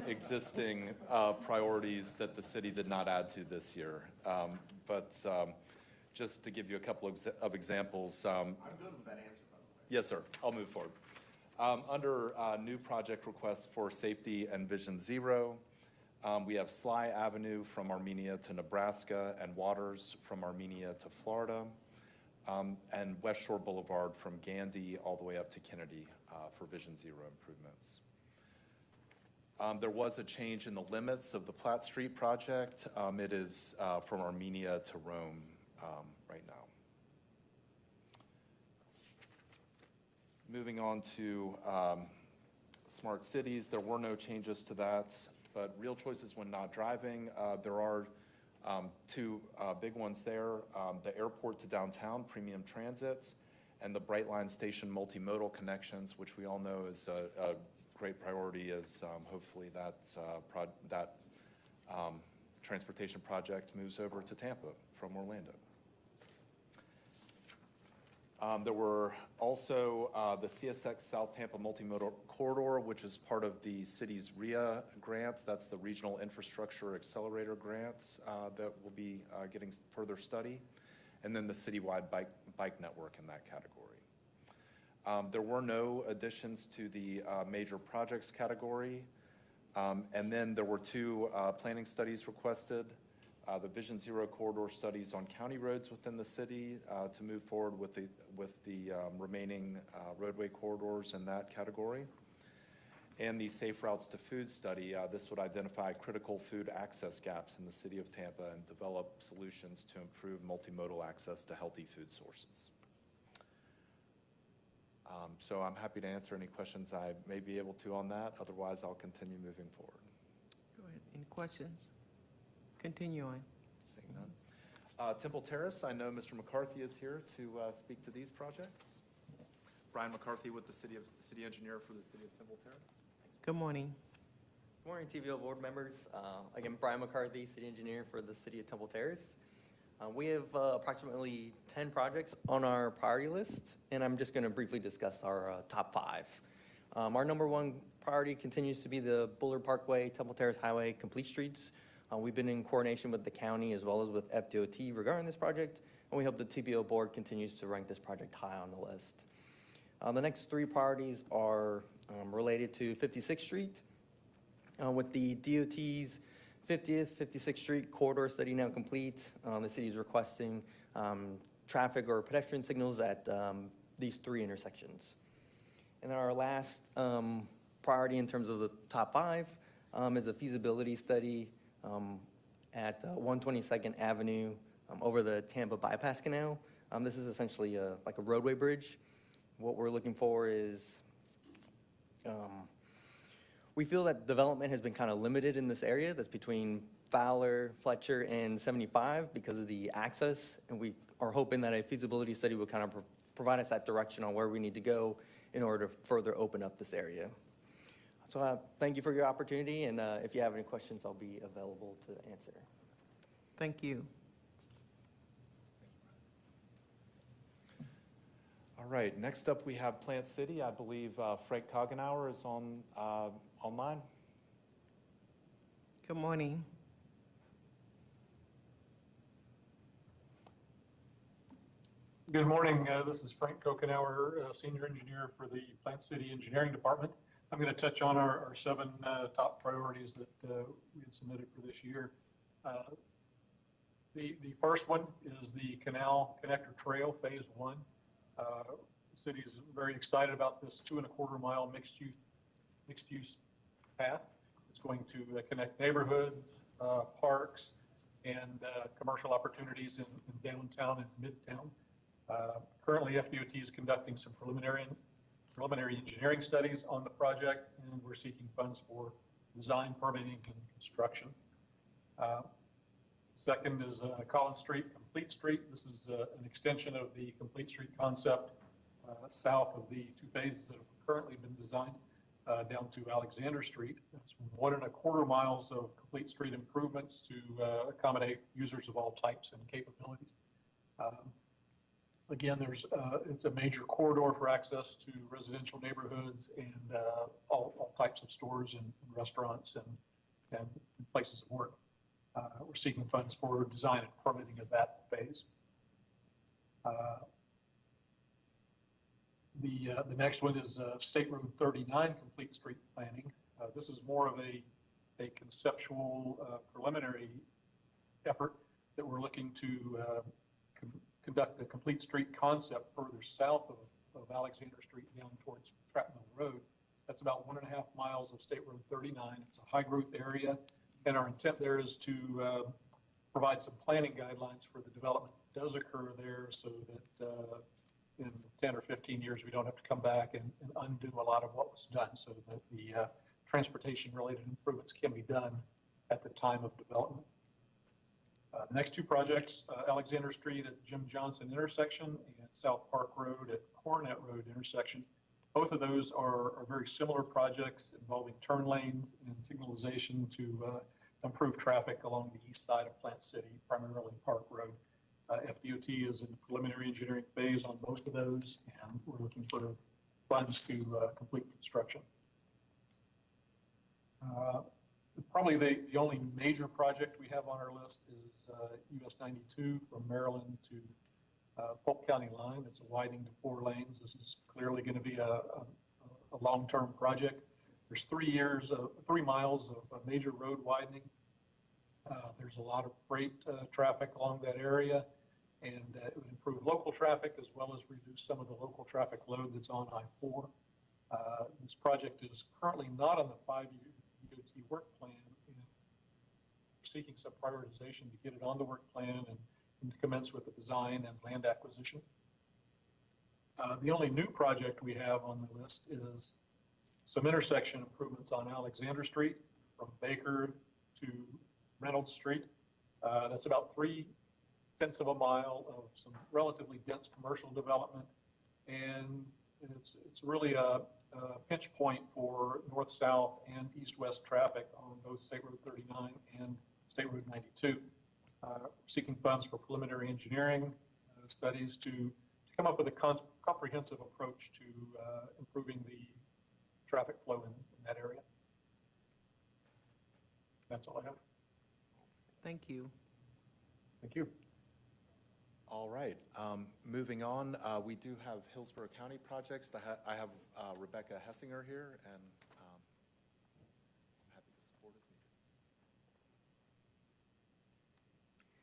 existing priorities that the city did not add to this year. But just to give you a couple of examples. I'm good with that answer, by the way. Yes, sir. I'll move forward. Under new project requests for Safety and Vision Zero, we have Sly Avenue from Armenia to Nebraska and Waters from Armenia to Florida, and West Shore Boulevard from Gandy all the way up to Kennedy for Vision Zero improvements. There was a change in the limits of the Platt Street project. It is from Armenia to Rome right now. Moving on to smart cities, there were no changes to that, but real choices when not driving. There are two big ones there, the airport to downtown premium transit and the Brightline station multimodal connections, which we all know is a great priority as hopefully that transportation project moves over to Tampa from Orlando. There were also the CSX South Tampa Multimodal Corridor, which is part of the city's RIA grant. That's the Regional Infrastructure Accelerator grant that will be getting further study. And then the citywide bike network in that category. There were no additions to the major projects category. And then there were 2 planning studies requested. The Vision Zero corridor studies on county roads within the city to move forward with the remaining roadway corridors in that category. And the Safe Routes to Food study, this would identify critical food access gaps in the city of Tampa and develop solutions to improve multimodal access to healthy food sources. So I'm happy to answer any questions I may be able to on that. Otherwise, I'll continue moving forward. Go ahead. Any questions? Continue on. Seeing none. Temple Terrace, I know Mr. McCarthy is here to speak to these projects. Brian McCarthy with the city engineer for the city of Temple Terrace. Good morning. Good morning, TVO board members. Again, Brian McCarthy, city engineer for the city of Temple Terrace. We have approximately 10 projects on our priority list, and I'm just going to briefly discuss our top 5. Our number 1 priority continues to be the Bullard Parkway, Temple Terrace Highway complete streets. We've been in coordination with the county as well as with FDOT regarding this project, and we hope the TPO board continues to rank this project high on the list. The next 3 priorities are related to 56th Street. With the DOT's 50th, 56th Street corridor study now complete, the city is requesting traffic or pedestrian signals at these 3 intersections. And our last priority in terms of the top 5 is a feasibility study at 122nd Avenue over the Tampa Bypass Canal. This is essentially like a roadway bridge. What we're looking for is, we feel that development has been kind of limited in this area that's between Fowler, Fletcher, and 75 because of the access, and we are hoping that a feasibility study will kind of provide us that direction on where we need to go in order to further open up this area. So thank you for your opportunity, and if you have any questions, I'll be available to answer. Thank you. All right, next up we have Plant City. I believe Frank Kogenauer is on online. Good morning. Good morning. This is Frank Kogenauer, Senior Engineer for the Plant City Engineering Department. I'm going to touch on our 7 top priorities that we had submitted for this year. The first one is the Canal Connector Trail, Phase 1. The city is very excited about this 2.25 mile mixed use path. It's going to connect neighborhoods, parks, and commercial opportunities in downtown and midtown. Currently, FDOT is conducting some preliminary engineering studies on the project, and we're seeking funds for design, permitting, and construction. Second is Collins Street, Complete Street. This is an extension of the Complete Street concept south of the 2 phases that have currently been designed down to Alexander Street. That's 1.25 miles of Complete Street improvements to accommodate users of all types and capabilities. Again, it's a major corridor for access to residential neighborhoods and all types of stores and restaurants and places of work. We're seeking funds for design and permitting of that phase. The next one is State Road 39 Complete Street Planning. This is more of a conceptual preliminary effort that we're looking to conduct the Complete Street concept further south of Alexander Street down towards Trapmill Road. That's about 1.5 miles of State Road 39. It's a high growth area, and our intent there is to provide some planning guidelines for the development that does occur there so that in 10 or 15 years we don't have to come back and undo a lot of what was done, so that the transportation related improvements can be done at the time of development. The next 2 projects, Alexander Street at Jim Johnson intersection and South Park Road at Coronet Road intersection. Both of those are very similar projects involving turn lanes and signalization to improve traffic along the east side of Plant City, primarily Park Road. FDOT is in the preliminary engineering phase on both of those, and we're looking for funds to complete construction. Probably the only major project we have on our list is US 92 from Maryland to Polk County line. It's a widening to 4 lanes. This is clearly going to be a long-term project. There's 3 miles of major road widening. There's a lot of freight traffic along that area, and it would improve local traffic as well as reduce some of the local traffic load that's on I-4. This project is currently not on the 5-year DOT work plan. And we're seeking some prioritization to get it on the work plan and to commence with the design and land acquisition. The only new project we have on the list is some intersection improvements on Alexander Street from Baker to Reynolds Street. That's about 3/10 of a mile of some relatively dense commercial development, and it's really a pinch point for north-south and east-west traffic on both State Road 39 and State Road 92. Seeking funds for preliminary engineering studies to come up with a comprehensive approach to improving the traffic flow in that area. That's all I have. Thank you. Thank you. All right, moving on, we do have Hillsborough County projects. I have Rebecca Hessinger here, and happy to support as needed.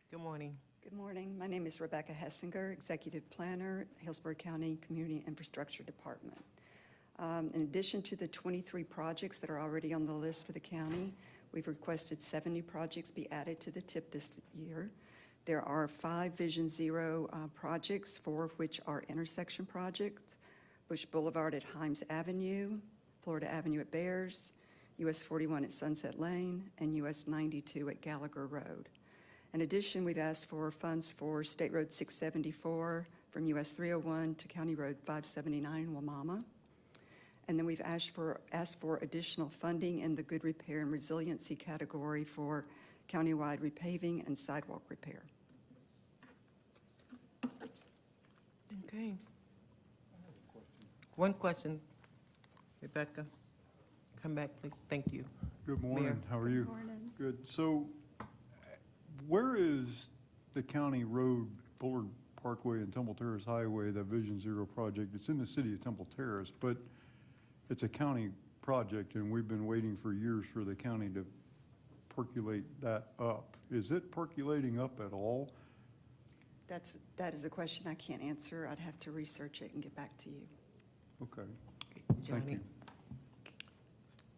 Good morning. Good morning. My name is Rebecca Hessinger, Executive Planner, Hillsborough County Community Infrastructure Department. In addition to the 23 projects that are already on the list for the county, we've requested 70 projects be added to the TIP this year. There are 5 Vision Zero projects, 4 of which are intersection projects: Bush Boulevard at Himes Avenue, Florida Avenue at Bears, US 41 at Sunset Lane, and US 92 at Gallagher Road. In addition, we've asked for funds for State Road 674 from US 301 to County Road 579 in Wamama. And then we've asked for additional funding in the good repair and resiliency category for countywide repaving and sidewalk repair. Okay. One question. Rebecca, come back, please. Thank you. Good morning. Mayor. How are you? Good morning. Good. So where is the county road, Bullard Parkway and Temple Terrace Highway, that Vision Zero project? It's in the city of Temple Terrace, but it's a county project, and we've been waiting for years for the county to percolate that up. Is it percolating up at all? That is a question I can't answer. I'd have to research it and get back to you. Okay. Johnny. Thank you.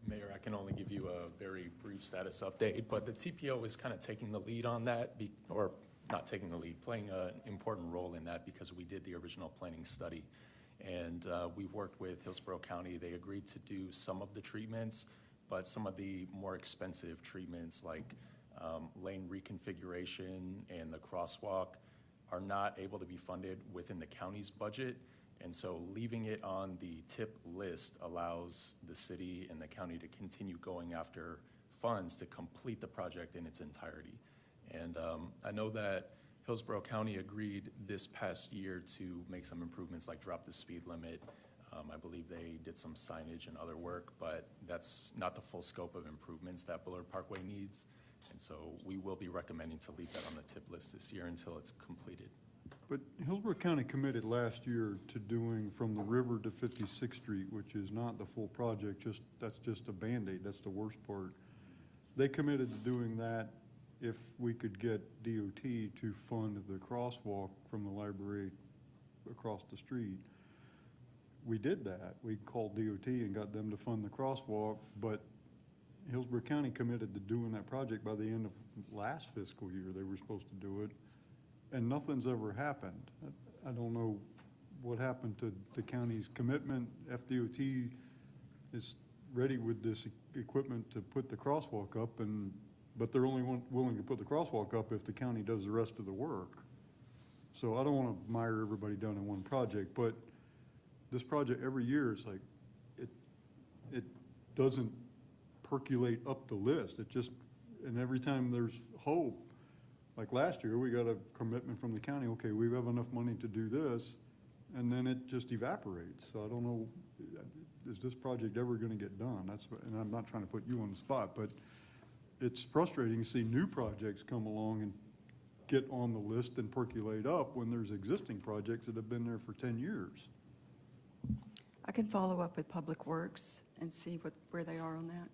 Mayor, I can only give you a very brief status update, but the TPO is kind of taking the lead on that, or not taking the lead, playing an important role in that because we did the original planning study. And we've worked with Hillsborough County. They agreed to do some of the treatments, but some of the more expensive treatments like lane reconfiguration and the crosswalk are not able to be funded within the county's budget. And so leaving it on the TIP list allows the city and the county to continue going after funds to complete the project in its entirety. And I know that Hillsborough County agreed this past year to make some improvements like drop the speed limit. I believe they did some signage and other work, but that's not the full scope of improvements that Bullard Parkway needs. And so we will be recommending to leave that on the TIP list this year until it's completed. But Hillsborough County committed last year to doing from the river to 56th Street, which is not the full project, that's just a Band-Aid, that's the worst part. They committed to doing that if we could get DOT to fund the crosswalk from the library across the street. We did that. We called DOT and got them to fund the crosswalk, but Hillsborough County committed to doing that project by the end of last fiscal year. They were supposed to do it, and nothing's ever happened. I don't know what happened to the county's commitment. FDOT is ready with this equipment to put the crosswalk up, but they're only willing to put the crosswalk up if the county does the rest of the work. So I don't want to mire everybody down in one project, but this project every year is like, it doesn't percolate up the list. It just, and every time there's hope, like last year, we got a commitment from the county, okay, we have enough money to do this, and then it just evaporates. So I don't know, is this project ever gonna get done? And I'm not trying to put you on the spot, but it's frustrating to see new projects come along and get on the list and percolate up when there's existing projects that have been there for 10 years. I can follow up with Public Works and see where they are on that.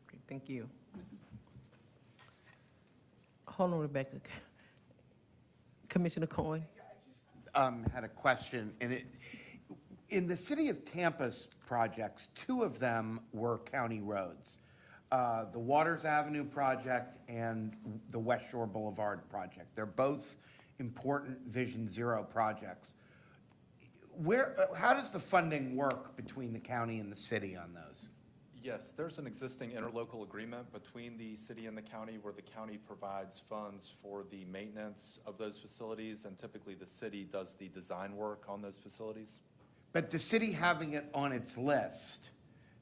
Okay, thank you. Hold on, Rebecca. Commissioner Coyne? Had a question, and in the City of Tampa's projects, 2 of them were county roads. The Waters Avenue project and the West Shore Boulevard project. They're both important Vision Zero projects. How does the funding work between the county and the city on those? Yes, there's an existing interlocal agreement between the city and the county where the county provides funds for the maintenance of those facilities, and typically the city does the design work on those facilities. But the city having it on its list,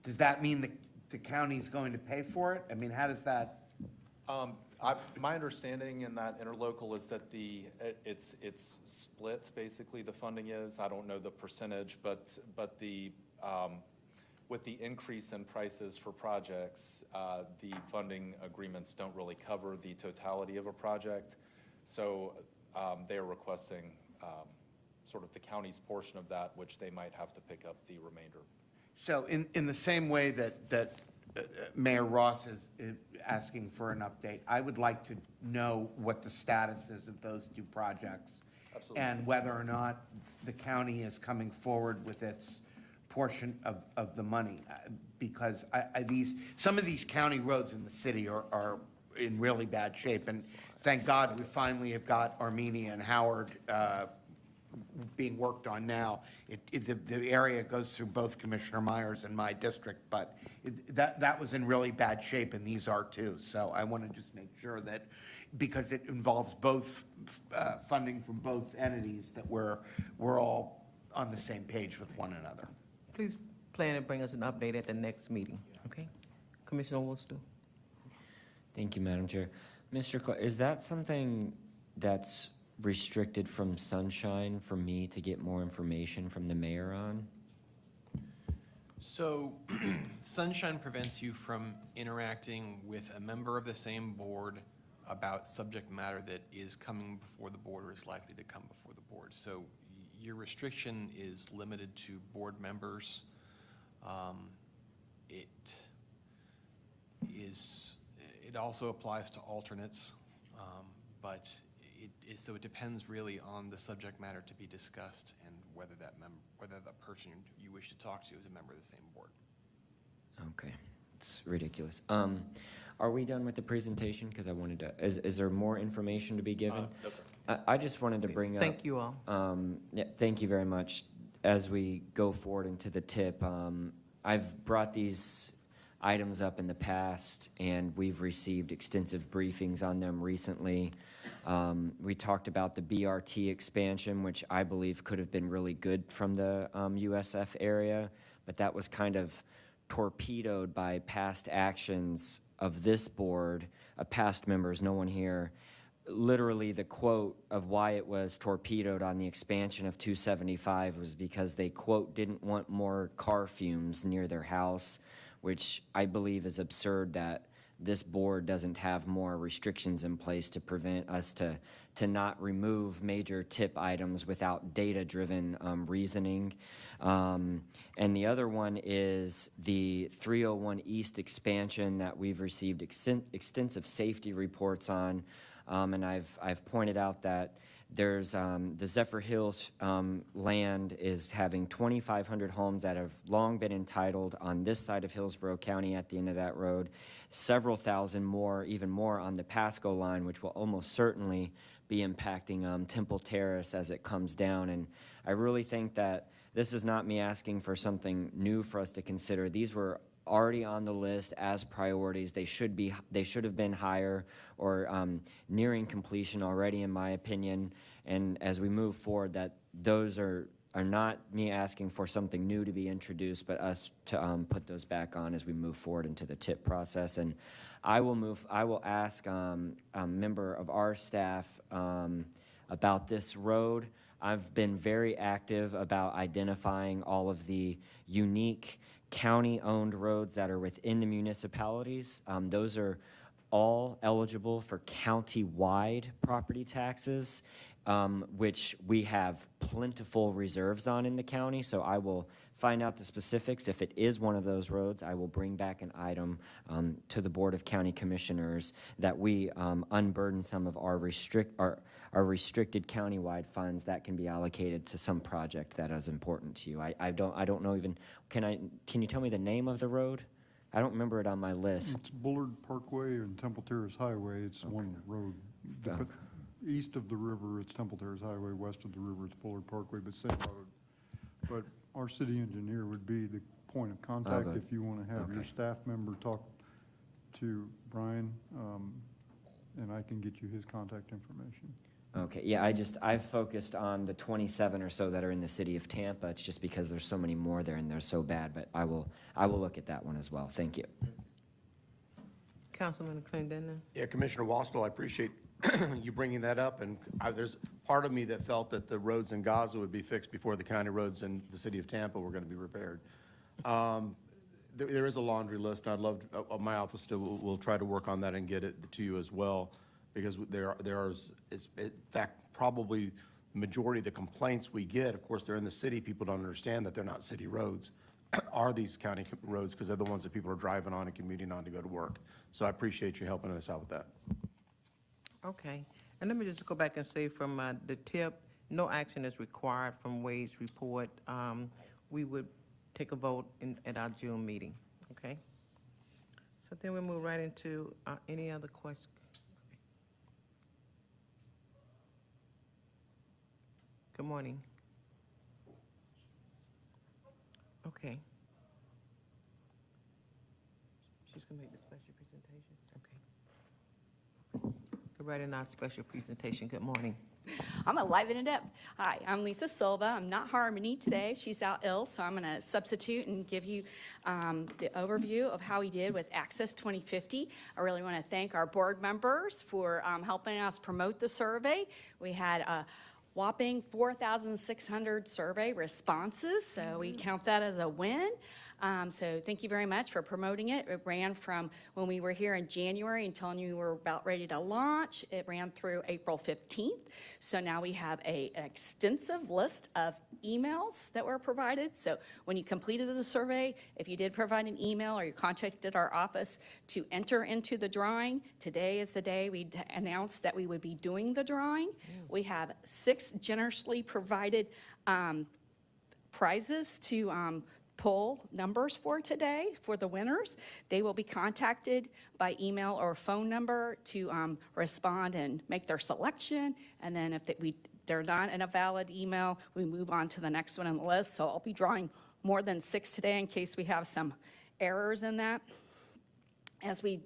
does that mean the county's going to pay for it? I mean, how does that? My understanding in that interlocal is that it's split, basically, the funding is. I don't know the percentage, but the, with the increase in prices for projects, the funding agreements don't really cover the totality of a project. So they are requesting sort of the county's portion of that, which they might have to pick up the remainder. So in the same way that Mayor Ross is asking for an update, I would like to know what the status is of those 2 projects. Absolutely. And whether or not the county is coming forward with its portion of the money. Because some of these county roads in the city are in really bad shape. And thank God we finally have got Armenia and Howard being worked on now. The area goes through both Commissioner Myers and my district, but that was in really bad shape, and these are too. So I want to just make sure that, because it involves both funding from both entities, that we're all on the same page with one another. Please plan and bring us an update at the next meeting, okay? Commissioner Worcester? Thank you, Madam Chair. Mr. Clark, is that something that's restricted from Sunshine for me to get more information from the mayor on? So Sunshine prevents you from interacting with a member of the same board about subject matter that is coming before the board or is likely to come before the board. So your restriction is limited to board members. It also applies to alternates, but so it depends really on the subject matter to be discussed and whether the person you wish to talk to is a member of the same board. Okay, it's ridiculous. Are we done with the presentation? Because I wanted to, is there more information to be given? No, sir. I just wanted to bring up. Thank you all. Yeah, thank you very much. As we go forward into the tip, I've brought these items up in the past, and we've received extensive briefings on them recently. We talked about the BRT expansion, which I believe could have been really good from the USF area, but that was kind of torpedoed by past actions of this board, past members, no one here. Literally, the quote of why it was torpedoed on the expansion of 275 was because they, quote, didn't want more car fumes near their house, which I believe is absurd that this board doesn't have more restrictions in place to prevent us to not remove major tip items without data-driven reasoning. And the other one is the 301 East expansion that we've received extensive safety reports on. And I've pointed out that there's the Zephyr Hills land is having 2,500 homes that have long been entitled on this side of Hillsborough County at the end of that road, several thousand more, even more on the Pasco line, which will almost certainly be impacting Temple Terrace as it comes down. And I really think that this is not me asking for something new for us to consider. These were already on the list as priorities. They should have been higher or nearing completion already, in my opinion. And as we move forward, that those are are not me asking for something new to be introduced, but us to put those back on as we move forward into the TIP process. And I will ask a member of our staff about this road. I've been very active about identifying all of the unique county-owned roads that are within the municipalities. Those are all eligible for county-wide property taxes, which we have plentiful reserves on in the county. So I will find out the specifics. If it is one of those roads, I will bring back an item to the Board of County Commissioners that we unburden some of our restricted countywide funds that can be allocated to some project that is important to you. I don't know even, can you tell me the name of the road? I don't remember it on my list. It's Bullard Parkway and Temple Terrace Highway. It's one road. East of the river, it's Temple Terrace Highway. West of the river, it's Bullard Parkway, but same road. But our city engineer would be the point of contact if you want to have your staff member talk to Brian, and I can get you his contact information. Okay, yeah, I've focused on the 27 or so that are in the city of Tampa. It's just because there's so many more there and they're so bad, but I will look at that one as well. Thank you. Councilman Clendenin. Yeah, Commissioner Wastel, I appreciate you bringing that up, and there's part of me that felt that the roads in Gaza would be fixed before the county roads in the city of Tampa were going to be repaired. There is a laundry list, and I'd love my office will try to work on that and get it to you as well, because in fact, probably the majority of the complaints we get, of course, they're in the city. People don't understand that they're not city roads, are these county roads, because they're the ones that people are driving on and commuting on to go to work. So I appreciate you helping us out with that. Okay, and let me just go back and say from the TIP, no action is required from Wade's report. We would take a vote at our June meeting, okay? So then we move right into any other questions. Good morning. Okay. She's gonna make the special presentation, okay. Go right in our special presentation, good morning. I'm gonna liven it up. Hi, I'm Lisa Silva. I'm not Harmony today. She's out ill, so I'm gonna substitute and give you the overview of how we did with Access 2050. I really wanna thank our board members for helping us promote the survey. We had a whopping 4,600 survey responses, so we count that as a win. So thank you very much for promoting it. It ran from when we were here in January and telling you we were about ready to launch. It ran through April 15th. So now we have an extensive list of emails that were provided. So when you completed the survey, if you did provide an email or you contacted our office to enter into the drawing, today is the day we announced that we would be doing the drawing. We have 6 generously provided prizes to pull numbers for today for the winners. They will be contacted by email or phone number to respond and make their selection. And then if they're not in a valid email, we move on to the next one on the list. So I'll be drawing more than 6 today in case we have some errors in that. As we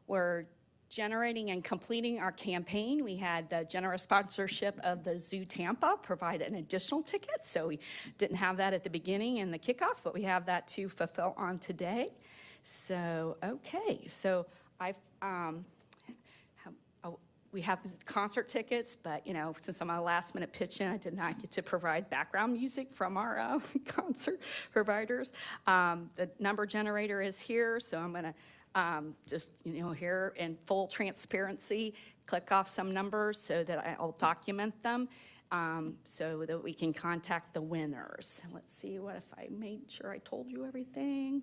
were generating and completing our campaign, we had the generous sponsorship of the Zoo Tampa provide an additional ticket. So we didn't have that at the beginning and the kickoff, but we have that to fulfill on today. So, okay, so we have concert tickets, but since I'm a last minute pitch in, I did not get to provide background music from our concert providers. The number generator is here, so I'm gonna just, here in full transparency, click off some numbers so that I'll document them so that we can contact the winners. Let's see if I made sure I told you everything.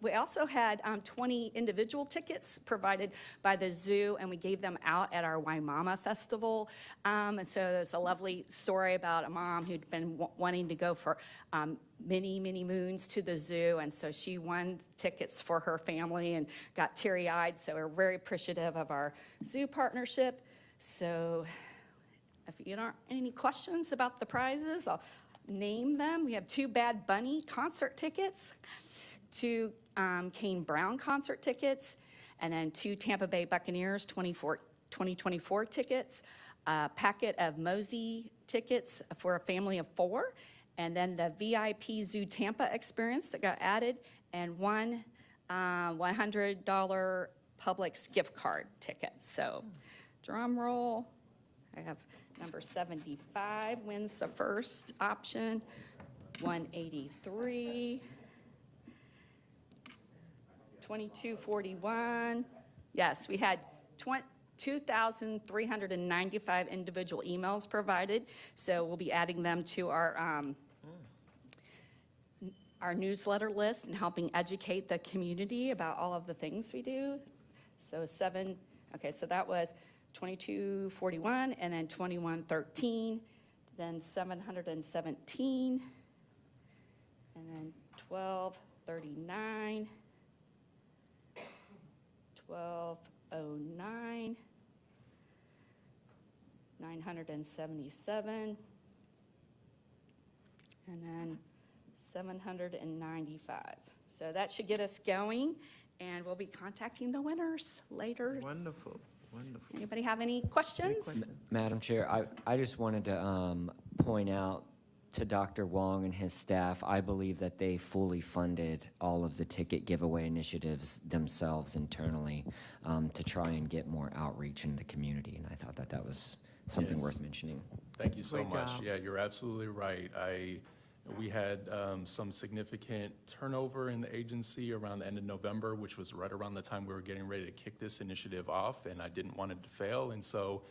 We also had 20 individual tickets provided by the zoo, and we gave them out at our Waimama Festival. And so there's a lovely story about a mom who'd been wanting to go for many, many moons to the zoo, and so she won tickets for her family and got teary-eyed, so we're very appreciative of our zoo partnership. So if you don't any questions about the prizes, I'll name them. We have 2 Bad Bunny concert tickets, 2 Kane Brown concert tickets, and then 2 Tampa Bay Buccaneers 2024 tickets. a packet of Mosey tickets for a family of 4, and then the VIP Zoo Tampa experience that got added, and one $100 Publix gift card ticket. So drum roll. I have number 75 wins the first option, 183, 2241. Yes, we had 2,395 individual emails provided, so we'll be adding them to our newsletter list and helping educate the community about all of the things we do. So so that was 2241, and then 2113, then 717, and then 1239, 1209, 977, and then 795. So that should get us going, and we'll be contacting the winners later. Wonderful, wonderful. Anybody have any questions? Madam Chair, I just wanted to point out to Dr. Wong and his staff, I believe that they fully funded all of the ticket giveaway initiatives themselves internally to try and get more outreach in the community, and I thought that that was something Yes. worth mentioning. Thank you so Great much. job. Yeah, you're absolutely right. We had some significant turnover in the agency around the end of November, which was right around the time we were getting ready to kick this initiative off, and I didn't want it to fail. And so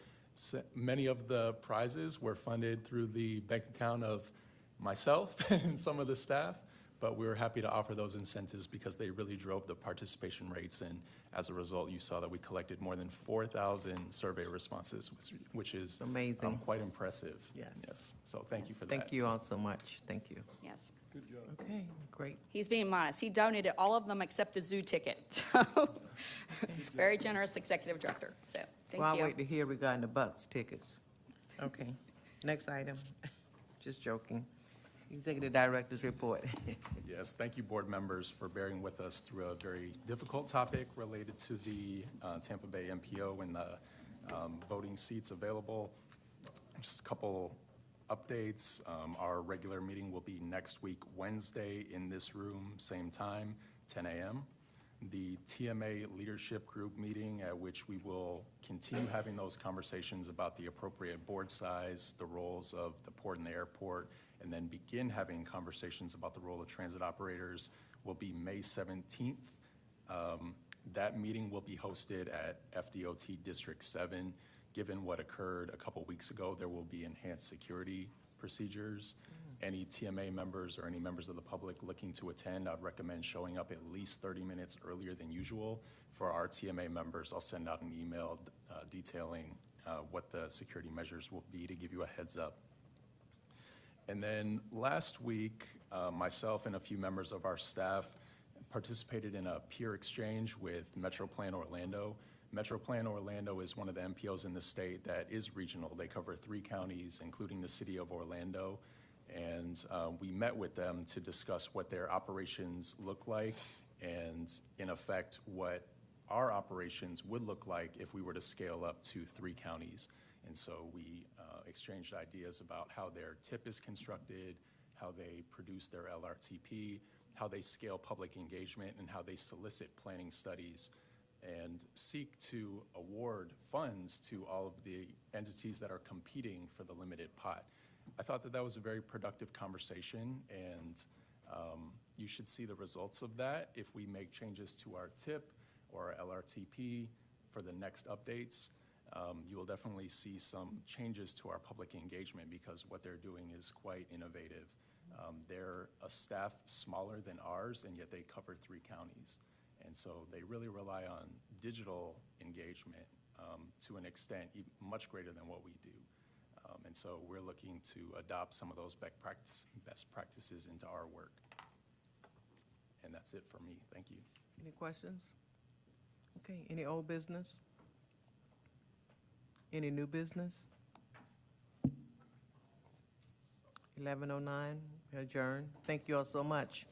many of the prizes were funded through the bank account of myself and some of the staff, but we were happy to offer those incentives because they really drove the participation rates. And as a result, you saw that we collected more than 4,000 survey responses, which is Amazing. quite impressive. Yes. So thank you for that. Thank you all so much. Thank you. Yes. Good job. Okay, great. He's being modest. He donated all of them except the zoo ticket. So, very generous executive director. So, thank Well, I'll you. wait to hear regarding the Bucks tickets. Okay, next item. Just joking. Executive Director's report. Yes, thank you, board members, for bearing with us through a very difficult topic related to the Tampa Bay MPO and the voting seats available. Just a couple updates. Our regular meeting will be next week, Wednesday, in this room, same time, 10 a.m. The TMA Leadership Group meeting, at which we will continue having those conversations about the appropriate board size, the roles of the port and the airport, and then begin having conversations about the role of transit operators, will be May 17th. That meeting will be hosted at FDOT District 7. Given what occurred a couple weeks ago, there will be enhanced security procedures. Any TMA members or any members of the public looking to attend, I'd recommend showing up at least 30 minutes earlier than usual. For our TMA members, I'll send out an email detailing what the security measures will be to give you a heads up. And then last week, myself and a few members of our staff participated in a peer exchange with MetroPlan Orlando. MetroPlan Orlando is one of the MPOs in the state that is regional. They cover 3 counties, including the city of Orlando. And we met with them to discuss what their operations look like and, in effect, what our operations would look like if we were to scale up to 3 counties. And so we exchanged ideas about how their TIP is constructed, how they produce their LRTP, how they scale public engagement, and how they solicit planning studies and seek to award funds to all of the entities that are competing for the limited pot. I thought that that was a very productive conversation, and you should see the results of that if we make changes to our TIP or our LRTP for the next updates. You will definitely see some changes to our public engagement because what they're doing is quite innovative. They're a staff smaller than ours, and yet they cover 3 counties. And so they really rely on digital engagement to an extent much greater than what we do. And so we're looking to adopt some of those best practices into our work. And that's it for me. Thank you. Any questions? Okay, any old business? Any new business? 11:09, adjourn. Thank you all so much.